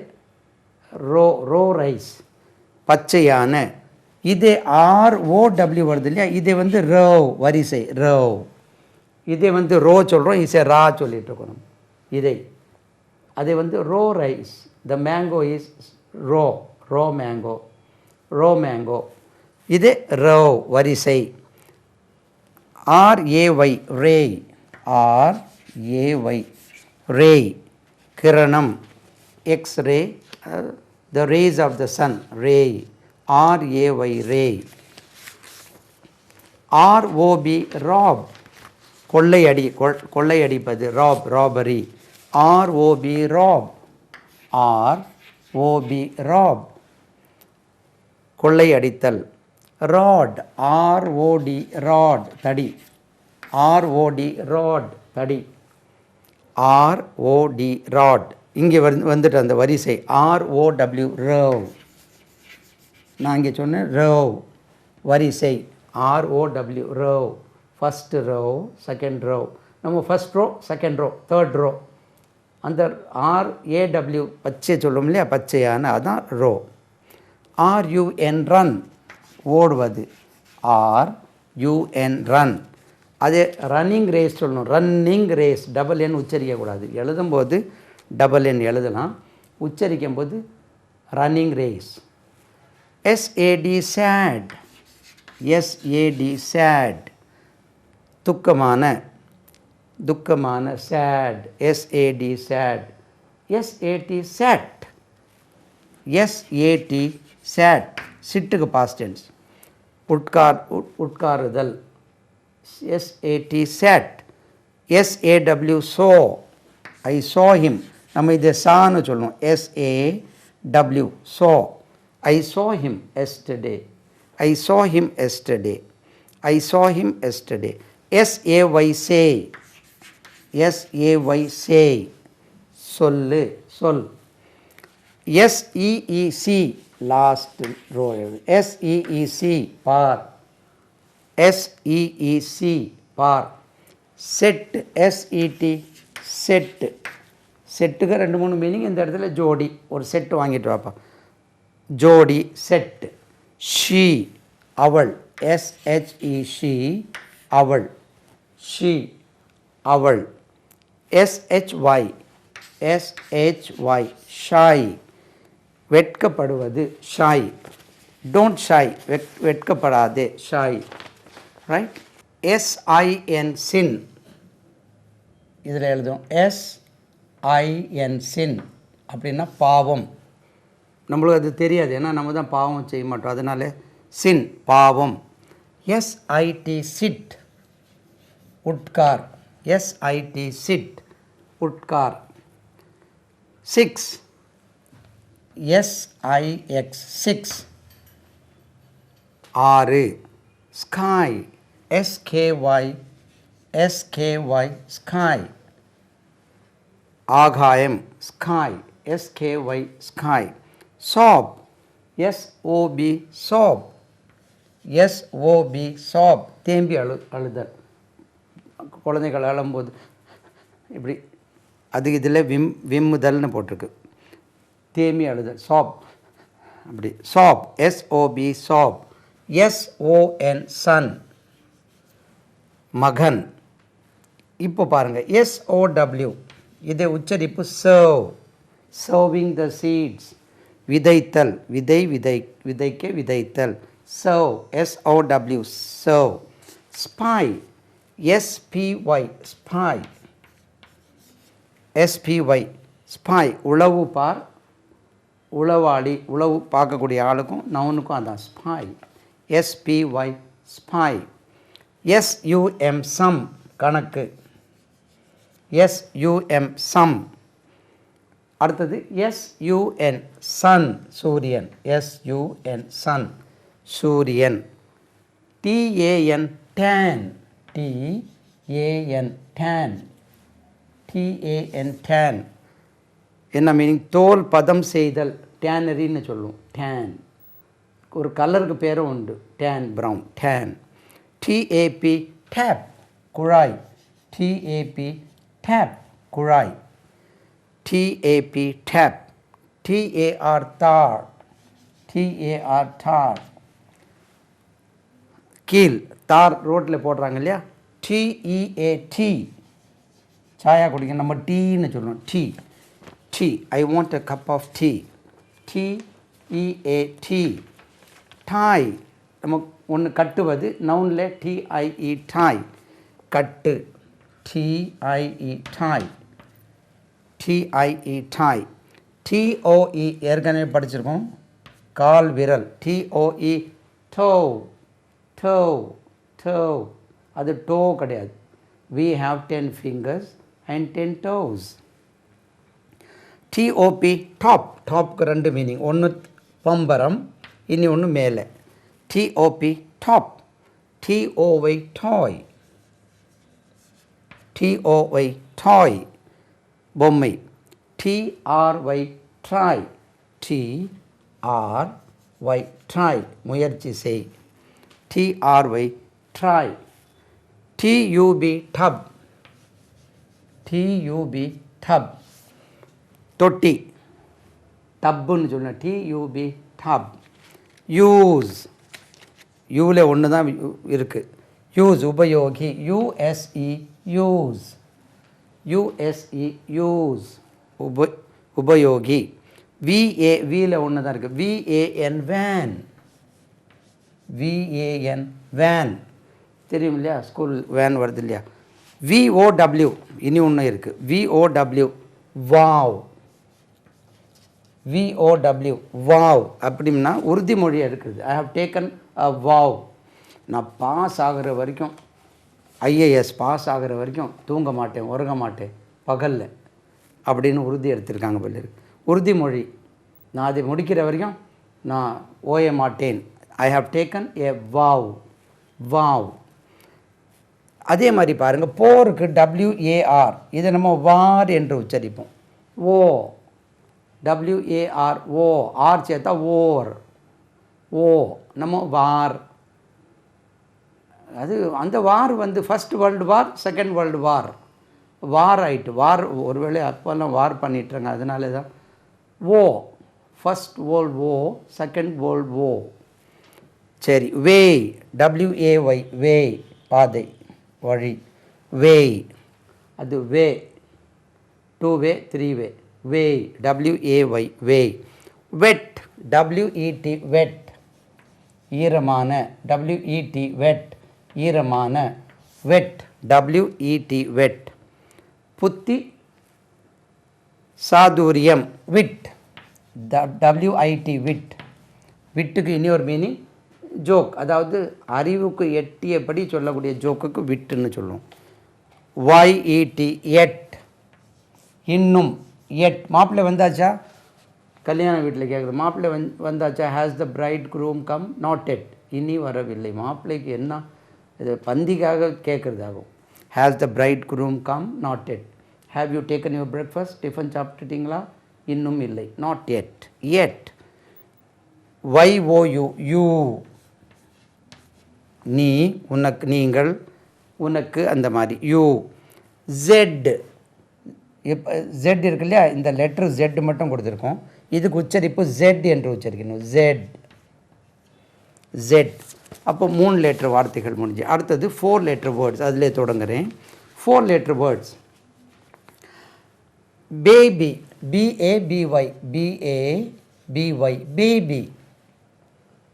A: ரோ. ரோ ரைஸ் பச்சையான. இது ROW வருது இல்லையா, இது வந்து ரோ வரிசை. ரோ. இதே வந்து ரோ சொல்கிறோம், இசை ரா சொல்லிட்டு இருக்கணும். இதை அதை வந்து raw rice. The mango is raw. Raw mango. Raw mango. இது ரோ வரிசை. RAY ray. RAY ரே கிரணம். X ray the rays of the sun. Ray. RAY ray. ROB rob கொள்ளையடி. கொள்ளையடிப்பது. Rob robbery. ROB rob. ROB rob. கொள்ளை அடித்தல். Rod, R O D, rod தடி, R O D rod தடி, R O D rod. இங்கே வந்துட்டு அந்த வரிசை ஆர்ஓடபிள்யூ ரவ். நான் இங்கே சொன்னேன் ரவ் வரிசை, ஆர்ஓடபிள்யூ ரவ். First ரவ், second row. நம்ம first row, second row, third row. அந்த ஆர்ஏடபிள்யூ பச்சை சொல்லும் இல்லையா, பச்சையான அதான் ரோ. ஆர்யூஎன் ரன் ஓடுவது, ஆர்யூஎன் ரன். அதே ரன்னிங் ரேஸ் சொல்லணும், ரன்னிங் ரேஸ். டபுள் என் உச்சரிக்கக்கூடாது. எழுதும்போது டபுள் என் எழுதலாம், உச்சரிக்கும் போது running race. S A D chat, SAD sad துக்கமான, துக்கமான sad, SAD chat. SAD chat, SAD sat சிட்டுக்கு பாஸ்ட் டென்ஸ். உட்காருதல், S A T sat. S A W saw, I saw him. நம்ம இதை சான்னு சொல்லணும், S A W saw. I saw him yesterday, I saw him yesterday, I saw him yesterday. S A Y say, S A Y say சொல்லு, சொல். S E E C last row, S E E C bar, S E E C bar. Set, S E T set. செட்டுக்கு 2-3 meaning. இந்த இடத்துல ஜோடி, ஒரு செட்டு வாங்கிட்டு வாப்பா, ஜோடி செட். ஷீ அவள், எஸ்ஹெச்இ ஷீ அவள், ஷீ அவள். எஸ்ஹெச்ஒய், எஸ்ஹெச்ஒய் ஷாய் வெட்கப்படுவது, ஷாய். டோன்ட் ஷாய், வெட்கப்படாதே, ஷாய். ரைட். எஸ்ஐஎன் சின், இதில் எழுதும் எஸ்ஐஎன் சின் அப்படின்னா பாவம். நம்மளுக்கு அது தெரியாது, ஏன்னா நம்ம தான் பாவம் செய்ய மாட்டோம், அதனால சின் பாவம். எஸ்ஐடி சிட் உட்கார், எஸ்ஐடி சிட் உட்கார். 6 எஸ்ஐஎக்ஸ் சிக்ஸ் 6. ஸ்காய், எஸ்கேஒய், எஸ்கேஒய் ஸ்காய் ஆகாயம், ஸ்காய், எஸ்கேஒய் ஸ்காய். சாப், எஸ்ஓபி சாப், எஸ்ஓபி சாப் தேம்பி அழுதல். குழந்தைகள் அழும்போது இப்படி, அது இதில் விம்முதல்னு போட்டிருக்கு, தேம்பி அழுதல், சாப் அப்படி. சாப், எஸ்ஓபி சாப். எஸ்ஓஎன் சன் மகன். இப்போ பாருங்கள், எஸ்ஓடபிள்யூ இதை உச்சரிப்பு சர்வ், சர்விங் த சீட்ஸ் விதைத்தல், விதைக்க விதைத்தல், serve, S O W serve. Spy, S P Y spy, S P Y spy உளவு பார், உளவாளி. உளவு பார்க்கக்கூடிய ஆளுக்கும் நவுனுக்கும் அதான் spy, S P Y spy. S U M sum கணக்கு, எஸ்யூஎம் சம். அடுத்தது எஸ்யூஎன் சன் சூரியன், எஸ்யூஎன் சன் சூரியன். T A N tan, T A N tan, T A N tan என்ன மீனிங்? தோல் பதம் செய்தல், டேனரின்னு சொல்லுவோம். டேன் ஒரு கலருக்கு பேரும் உண்டு, tan brown, tan. T A P tap குழாய், டிஏபி டேப் குழாய், T A P tap. T A R tar, T A R tar கீழ். தார் ரோட்டில் போடுறாங்க இல்லையா, டிஇஏடி சாயா குடிக்க நம்ம டீன்னு சொல்லணும், tea. Tea, I want a cup of tea, T E A D. Tie, நம்ம ஒன்று கட்டுவது, நவுனில் டிஐஇ டாய் கட்டு, T I E tie, T I E tie. T O E ஏற்கனவே படிச்சிருக்கோம், கால் விரல், டிஓஇ டோ, டோ, டோ. அது டோ கிடையாது, we have 10 fingers and 10 toes. T O P top, டாப்க்கு 2 மீனிங், ஒன்று பம்பரம், இனி ஒன்று மேலே. TOP top. TOY toy. TOY toy பொம்மை. TRY try. TRY try முயற்சி செய். TRY try. TUB tub. TUB tub தொட்டி. டப்புன்னு சொன்ன TUB tub. யூஸ் யூவில் ஒன்று தான் இருக்குது. யூஸ் உபயோகி. USE use. USE யூஸ் உபயோகி. VA வீல ஒன்று தான் இருக்குது. VAN van. VAN வேன் தெரியும் இல்லையா, ஸ்கூல் வேன் வருது இல்லையா. VOW இனி ஒன்று இருக்குது. VOW wow. VOW வாவ் அப்படின்னா உறுதிமொழியாக இருக்குது. I have taken a vow. நான் பாஸ் ஆகிற வரைக்கும், IAS பாஸ் ஆகிற வரைக்கும் தூங்க மாட்டேன், உறங்க மாட்டேன் பகலில் அப்படின்னு உறுதி எடுத்திருக்காங்க பிள்ளைகள். உறுதிமொழி. நான் அதை முடிக்கிற வரைக்கும் நான் ஓய மாட்டேன். I have taken a vow. Vow. அதே மாதிரி பாருங்கள், போருக்கு WAR இதை நம்ம வார் என்று உச்சரிப்போம். ஓ WAR ஓ. ஆர் சேர்த்தா ஓர். ஓ நம்ம வார். அது அந்த வார் வந்து first world war, second world war. War ஆயிட்டு. வார் ஒருவேளை அப்போல்லாம் வார் பண்ணிட்டுறாங்க, அதனால தான் war. First world war, second world war. சரி. வே WAY வே பாதை வழி. வே அது வே. 2 வே 3 வே. வே WAY வே. வெட் WET வெட் ஈரமான. WET வெட் ஈரமான. வெட் WET வெட். புத்தி சாதுரியம். விட் WIT விட். விட்டுக்கு இனி ஒரு மீனிங் ஜோக், அதாவது அறிவுக்கு எட்டியபடி சொல்லக்கூடிய ஜோக்குக்கு விட்டுன்னு சொல்லுவோம். YET எட் இன்னும். எட் மாப்பிள்ளை வந்தாச்சா, கல்யாண வீட்டில் கேட்குறது. மாப்பிள்ளை வந்தாச்சா. Has the bridegroom come. Not yet இனி வரவில்லை. மாப்பிள்ளைக்கு என்ன இது பந்திக்காக கேட்குறதாகும். Has the bridegroom come. Not yet. Have you taken your breakfast. Tiffin சாப்பிட்டுட்டிங்களா. இன்னும் இல்லை. Not yet. Yet. YOU you நீ, உனக்கு, நீங்கள், உனக்கு, அந்த மாதிரி. யூ. Z இப்போ Z இருக்கு இல்லையா, இந்த லெட்ரு Z மட்டும் கொடுத்துருக்கோம். இதுக்கு உச்சரிப்பு Z என்று உச்சரிக்கணும். Z. Z. அப்போ 3 லெட்ரு வார்த்தைகள் முடிஞ்சு. அடுத்தது 4 லெட்ரு வேர்ட்ஸ். அதிலே தொடங்குறேன். 4 letter words. Baby. BABY BABY baby.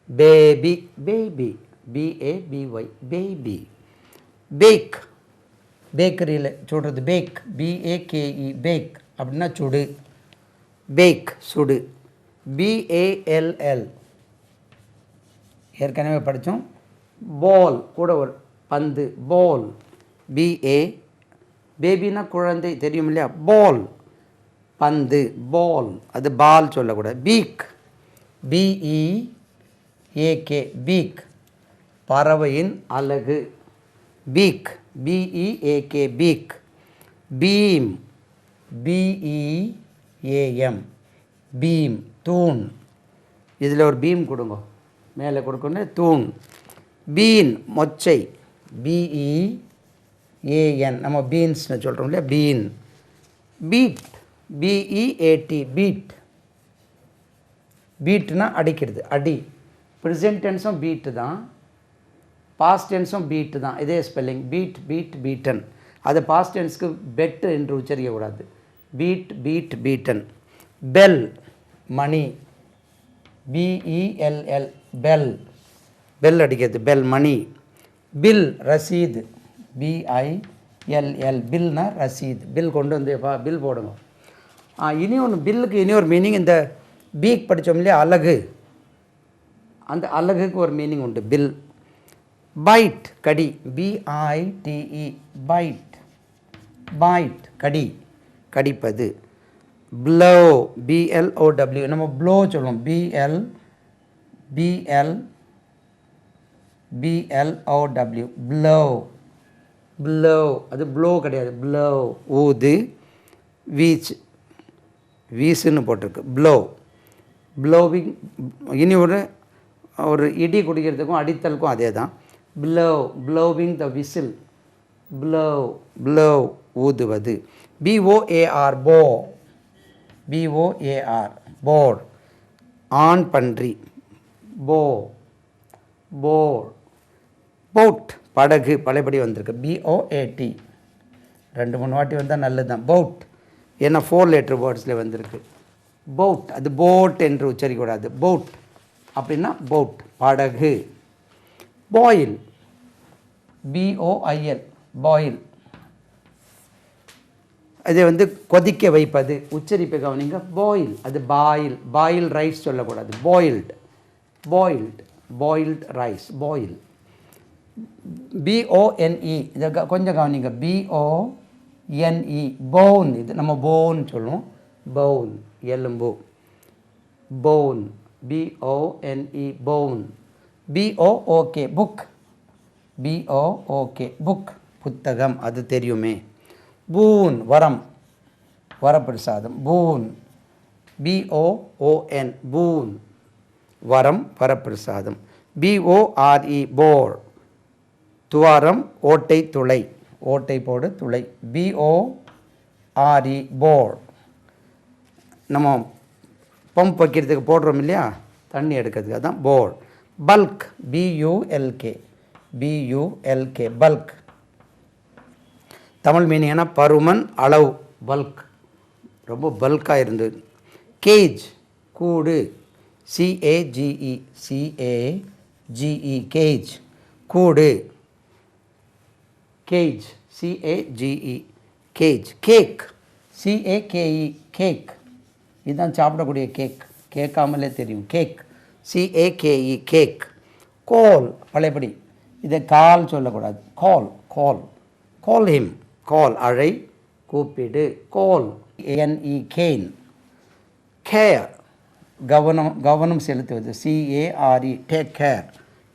A: Baby baby BABY baby. Bake பேக்கரியில் சுடுறது. பேக் BAKE பேக் அப்படின்னா சுடு. பேக் சுடு. BALL ஏற்கனவே படித்தோம். பால் கூட ஒரு பந்து. பால். பேபினா குழந்தை தெரியும் இல்லையா. பால் பந்து. பால். அது பால் சொல்லக்கூடாது. பீக் BEAK பீக் பறவையின் அலகு. Beak BEAK beak. Beam BEAM beam தூண். இதில் ஒரு பீம் கொடுங்க, மேலே கொடுக்கணும் தூண். பீன் மொச்சை. BEAN நம்ம பீன்ஸ்னு சொல்கிறோம் இல்லையா. பீன். Beat BEAT beat. பீட்னா அடிக்கிறது, அடி. ப்ரெசென்ட் டென்ஸும் பீட்டு தான், பாஸ்ட் டென்ஸும் பீட்டு தான். இதே ஸ்பெல்லிங். Beat beat beaten. அது பாஸ்ட் டென்ஸ்க்கு பெட் என்று உச்சரிக்கக்கூடாது. Beat beat beaten. பெல் மணி. BELL bell. பெல் அடிக்கிறது. பெல் மணி. பில் ரசீது. BILL பில்னா ரசீது. பில் கொண்டு வந்து பில் போடுங்க. இனி ஒன்று பில்லுக்கு இனி ஒரு மீனிங். இந்த பீக் படித்தோம் இல்லையா, அலகு. அந்த அலகுக்கு ஒரு மீனிங் உண்டு. பில். பைட் கடி. BITE byte. பைட் கடி, கடிப்பது. ப்ளோ BLOW நம்ம ப்ளோ சொல்லுவோம். BLOW blow blow அது blow கிடையாது blow ஊது வீச்சு வீசுன்னு போட்டிருக்கு blow blowing இனி ஒரு இடி குடிக்கிறதுக்கும் அடித்தலுக்கும் அதே தான் blowing the whistle blow ஊதுவது BOAR board ஆண் பன்றி boat படகு பழையபடி வந்திருக்கு BOAT 2-3 வாட்டி வந்தால் நல்லது தான் boat ஏன்னா 4 letter வேர்ட்ஸில் வந்திருக்கு boat அது போட் என்று உச்சரிக்கக்கூடாது boat அப்படின்னா boat படகு boil BOIL அது கொதிக்க வைப்பது உச்சரிப்பை கவனிங்க பாயில் அது பாயில் ரைஸ் சொல்லக்கூடாது பாயில்டு ரைஸ் பாயில் BONE இதை கொஞ்சம் கவனிங்க BONE போன் இது நம்ம போன் சொல்லுவோம் போன் எலும்பு phone BONE phone BOOK book புத்தகம் அது தெரியுமே பூன் வரப்பிரசாதம் பூன் BOON பூன் வரம் வரப்பிரசாதம் BORE போர் துவாரம் ஓட்டை துளை ஓட்டை போடு துளை BORE போர் நம்ம பம்ப் வைக்கிறதுக்கு போடுறோம் இல்லையா தண்ணி எடுக்கிறதுக்கு அதுதான் bore bulk BULK bulk Tamil meaning என்ன பருமன் அளவு பல்க் ரொம்ப பல்காக இருந்தது கேஜ் கூடு CAGE கேஜ் கூடு cage CAGE cage cake CAKE cake இதுதான் சாப்பிடக்கூடிய கேட்காமலே தெரியும் கேக் CAKE கேக் கோல் பழையபடி இதை கால் சொல்லக்கூடாது கால் ஹிம் கால் அழை கூப்பிடு கோல் NE கேன் கேர் கவனம் செலுத்துவது CARE take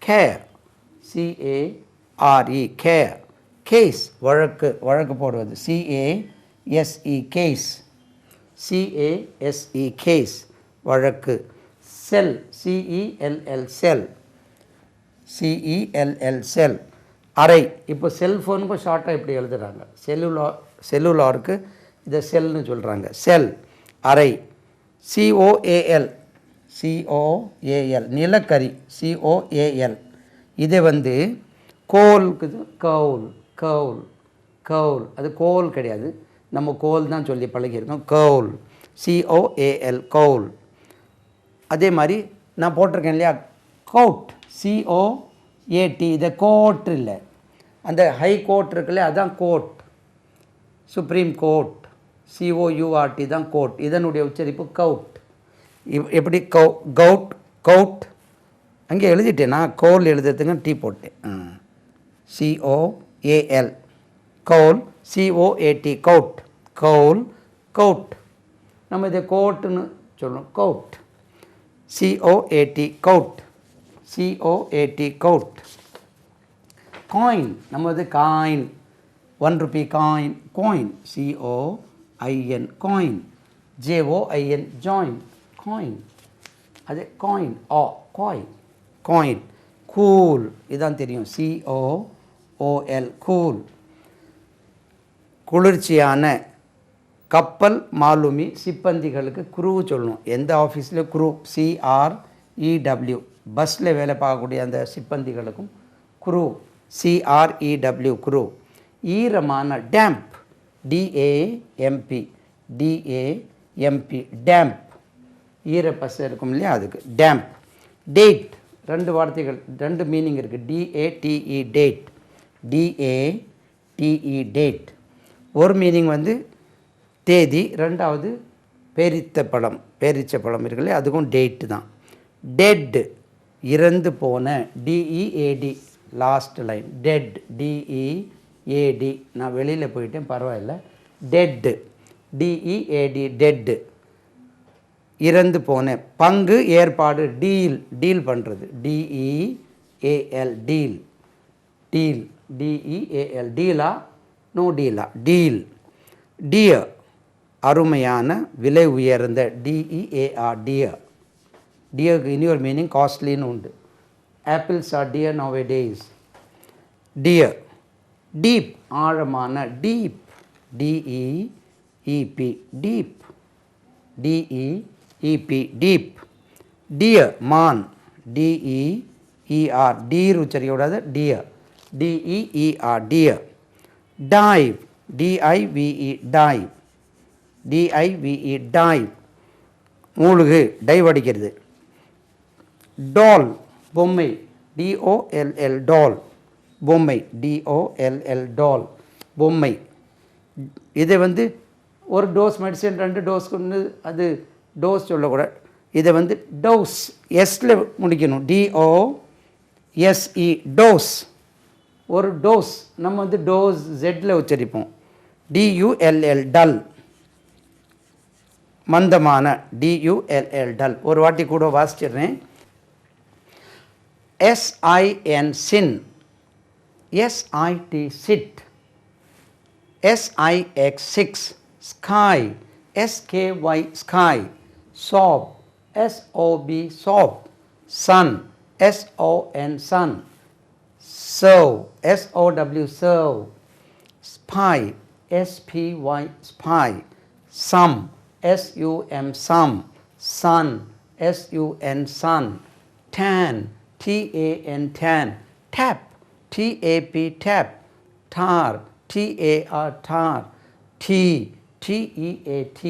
A: care CARE care case வழக்கு போடுவது CASE கேஸ் கேஸ் வழக்கு செல் CELL செல் அறை இப்போ செல்ஃபோனுக்கும் ஷார்ட்டாக இப்படி எழுதுகிறாங்க செல்லுலாருக்கு இதை செல்னு சொல்கிறாங்க செல் அறை COAL நிலக்கரி COAL இதை கோலுக்கு கவுல் அது கோல் கிடையாது நம்ம கோல் தான் சொல்லி பழகியிருக்கோம் கவுல் COAL கவுல் அதே மாதிரி நான் போட்டிருக்கேன் இல்லையா கோட் COAT இதை கோட் இல்லை அந்த ஹை கோர்ட் இருக்குல்ல அதுதான் கோர்ட் சுப்ரீம் கோர்ட் COURT தான் கோர்ட் இதனுடைய உச்சரிப்பு கவுட் எப்படி கவுட் அங்கே எழுதிட்டேன் நான் கோல் எழுதுறதுங்க டீ போட்டேன் COAL கவுல் COAT கவுட் நம்ம இதை கோட்டுன்னு சொல்லணும் கவுட் COAT கவுட் காயின் நம்ம coin 1 rupee coin COIN coin JOIN join coin அது காயின் காயின் கூல் இதான் தெரியும் COOL கூல் குளிர்ச்சியான கப்பல் மாலுமி சிப்பந்திகளுக்கு குரூ சொல்லணும் எந்த ஆஃபீஸில் குரூ CREW பஸ்ஸில் வேலை பார்க்கக்கூடிய அந்த சிப்பந்திகளுக்கும் குரூ CREW குரூ ஈரமான டேம்ப் DAMP டேம்ப் ஈரப்பசை இருக்கும் இல்லையா அதுக்கு டேம்ப் டேட் 2 வார்த்தைகள் 2 மீனிங் இருக்குது DATE டேட் ஒரு மீனிங் தேதி ரெண்டாவது பேரிச்ச பழம் இருக்கு இல்லையா அதுக்கும் டேட்டு தான் டெட் இறந்து போன DEAD last line dead DEAD நான் வெளியில் போயிட்டேன் பரவாயில்ல டெட் DEAD டெட் இறந்து போன. பங்கு ஏற்பாடு டீல், டீல் பண்ணுறது, டிஇஏஎல் டீல், டீல் டிஇஏஎல் டீலா நோ டீலா டீல். டியர் அருமையான விலை உயர்ந்த, டிஇஏஆர் டியர். டியருக்கு இன்னொரு மீனிங் காஸ்ட்லின்னு உண்டு. Apples are dear nowadays. Dear. Deep ஆழமான, deep D E E P deep, D E E P deep. Deer மான், டிஇஇஆர் டீர் உச்சரிக்கக்கூடாது, deer D E E R deer. Dive, D I V E dive, D I V E dive மூழ்கு, டைவ் அடிக்கிறது. டால் பொம்மை, டிஓஎல்எல் டால் பொம்மை, டிஓஎல்எல் டால் பொம்மை. இதை வந்து ஒரு டோஸ் மெடிசன் 2 டோஸ் கொண்டு அது டோஸ் சொல்லக்கூடாது. இதை வந்து டோஸ் எஸ்ல முடிக்கணும், டிஓஎஸ்இ டோஸ். ஒரு டோஸ் நம்ம வந்து டோஸ் ஜெட்டில் உச்சரிப்போம், டியூஎல்எல் டல் மந்தமான, டியூஎல்எல் டல். ஒரு வாட்டி கூட வாசிச்சிடுறேன். SIN sin, SIT sit, SIX six, sky, SKY sky, sob, SOB sob, sun, SON sun, serve, SOW serve, spy, SPY spy, sum, SUM sum, sun, SUN sun, tan, TAN tan, tap, TAP tap, tar, TAR tar, tea, TEAT,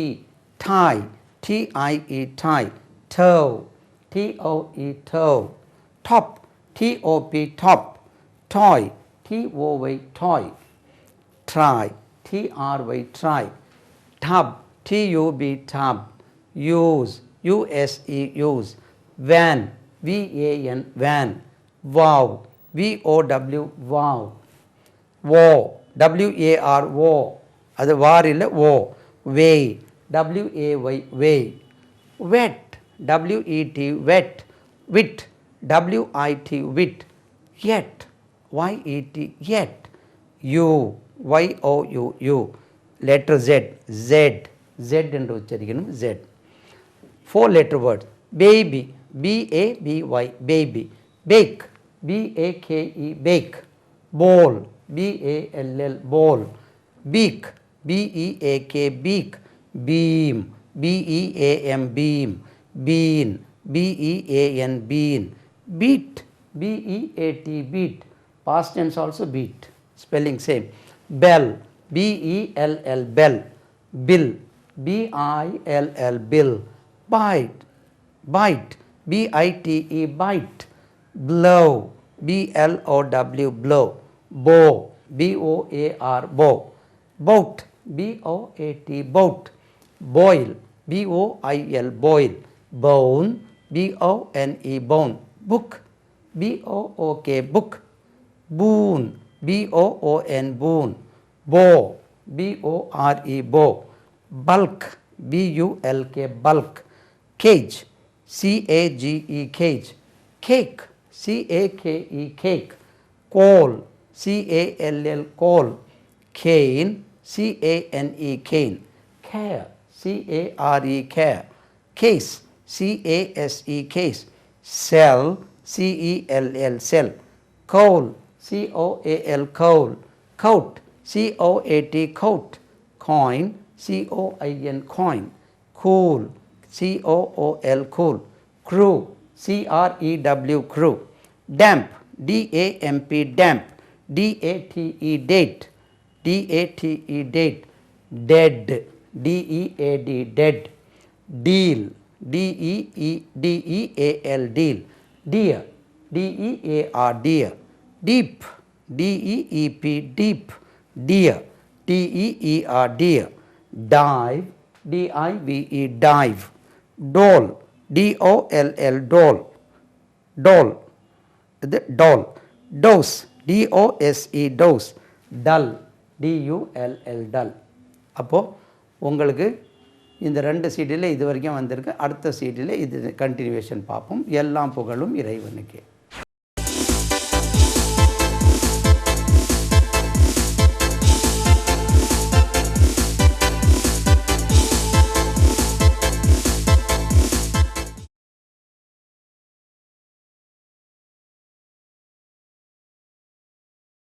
A: tie, TIE tie, toe, TOE toe, top, TOP top, toy, TOY toy, try, TRY try, tub, TUB tub, use, USE use, van, VAN van, wow, VOW wow, war, WAR war, அது வார் இல்லை ஓ. way, WAY way, wet, WET wet, wit, WIT wit, yet, YET yet, you, YOU, letter Z, Z என்று உச்சரிக்கணும், Z. 4 letter words. Baby, BABY baby, bake, BAKE bake, bowl, BALL bowl, beak, BEAK beak, beam, BEAM beam, bean, BEAN bean, beat, BEAT beat, past tense also beat, spelling same. Bell, BELL bell, bill, BILL bill, bite, bite, BITE bite, blow, BLOW blow, bow, BOAR bow, boat, BOAT boat, boil, BOIL boil, bone, BONE bone, book, BOOK book, boon, BOON boon, bow, BORE bow, bulk, BULK bulk, cage, CAGE cage, cake, CAKE cake, coal, CALL coal, cane, CANE cane, care, CARE care, case, CASE case, cell, CELL cell, coal, COAL coal, coat, COAT coat, coin, COIN coin, cool, COOL cool, crew, CREW crew, damp, DAMP damp, DATE date, DATE date, dead, DEAD dead, deal, DEAL deal, dear, DEAR dear, deep, DEEP deep, dear, DEER dear, dive, DIVE dive, doll, DOLL doll, doll, doll, dose, DOSE dose, dull, DULL dull. அப்போது உங்களுக்கு இந்த 2 சீடியில் இது வரைக்கும் வந்திருக்கு. அடுத்த சீடியில் இது continuation பார்ப்போம். எல்லாம் புகழும் இறைவனுக்கே.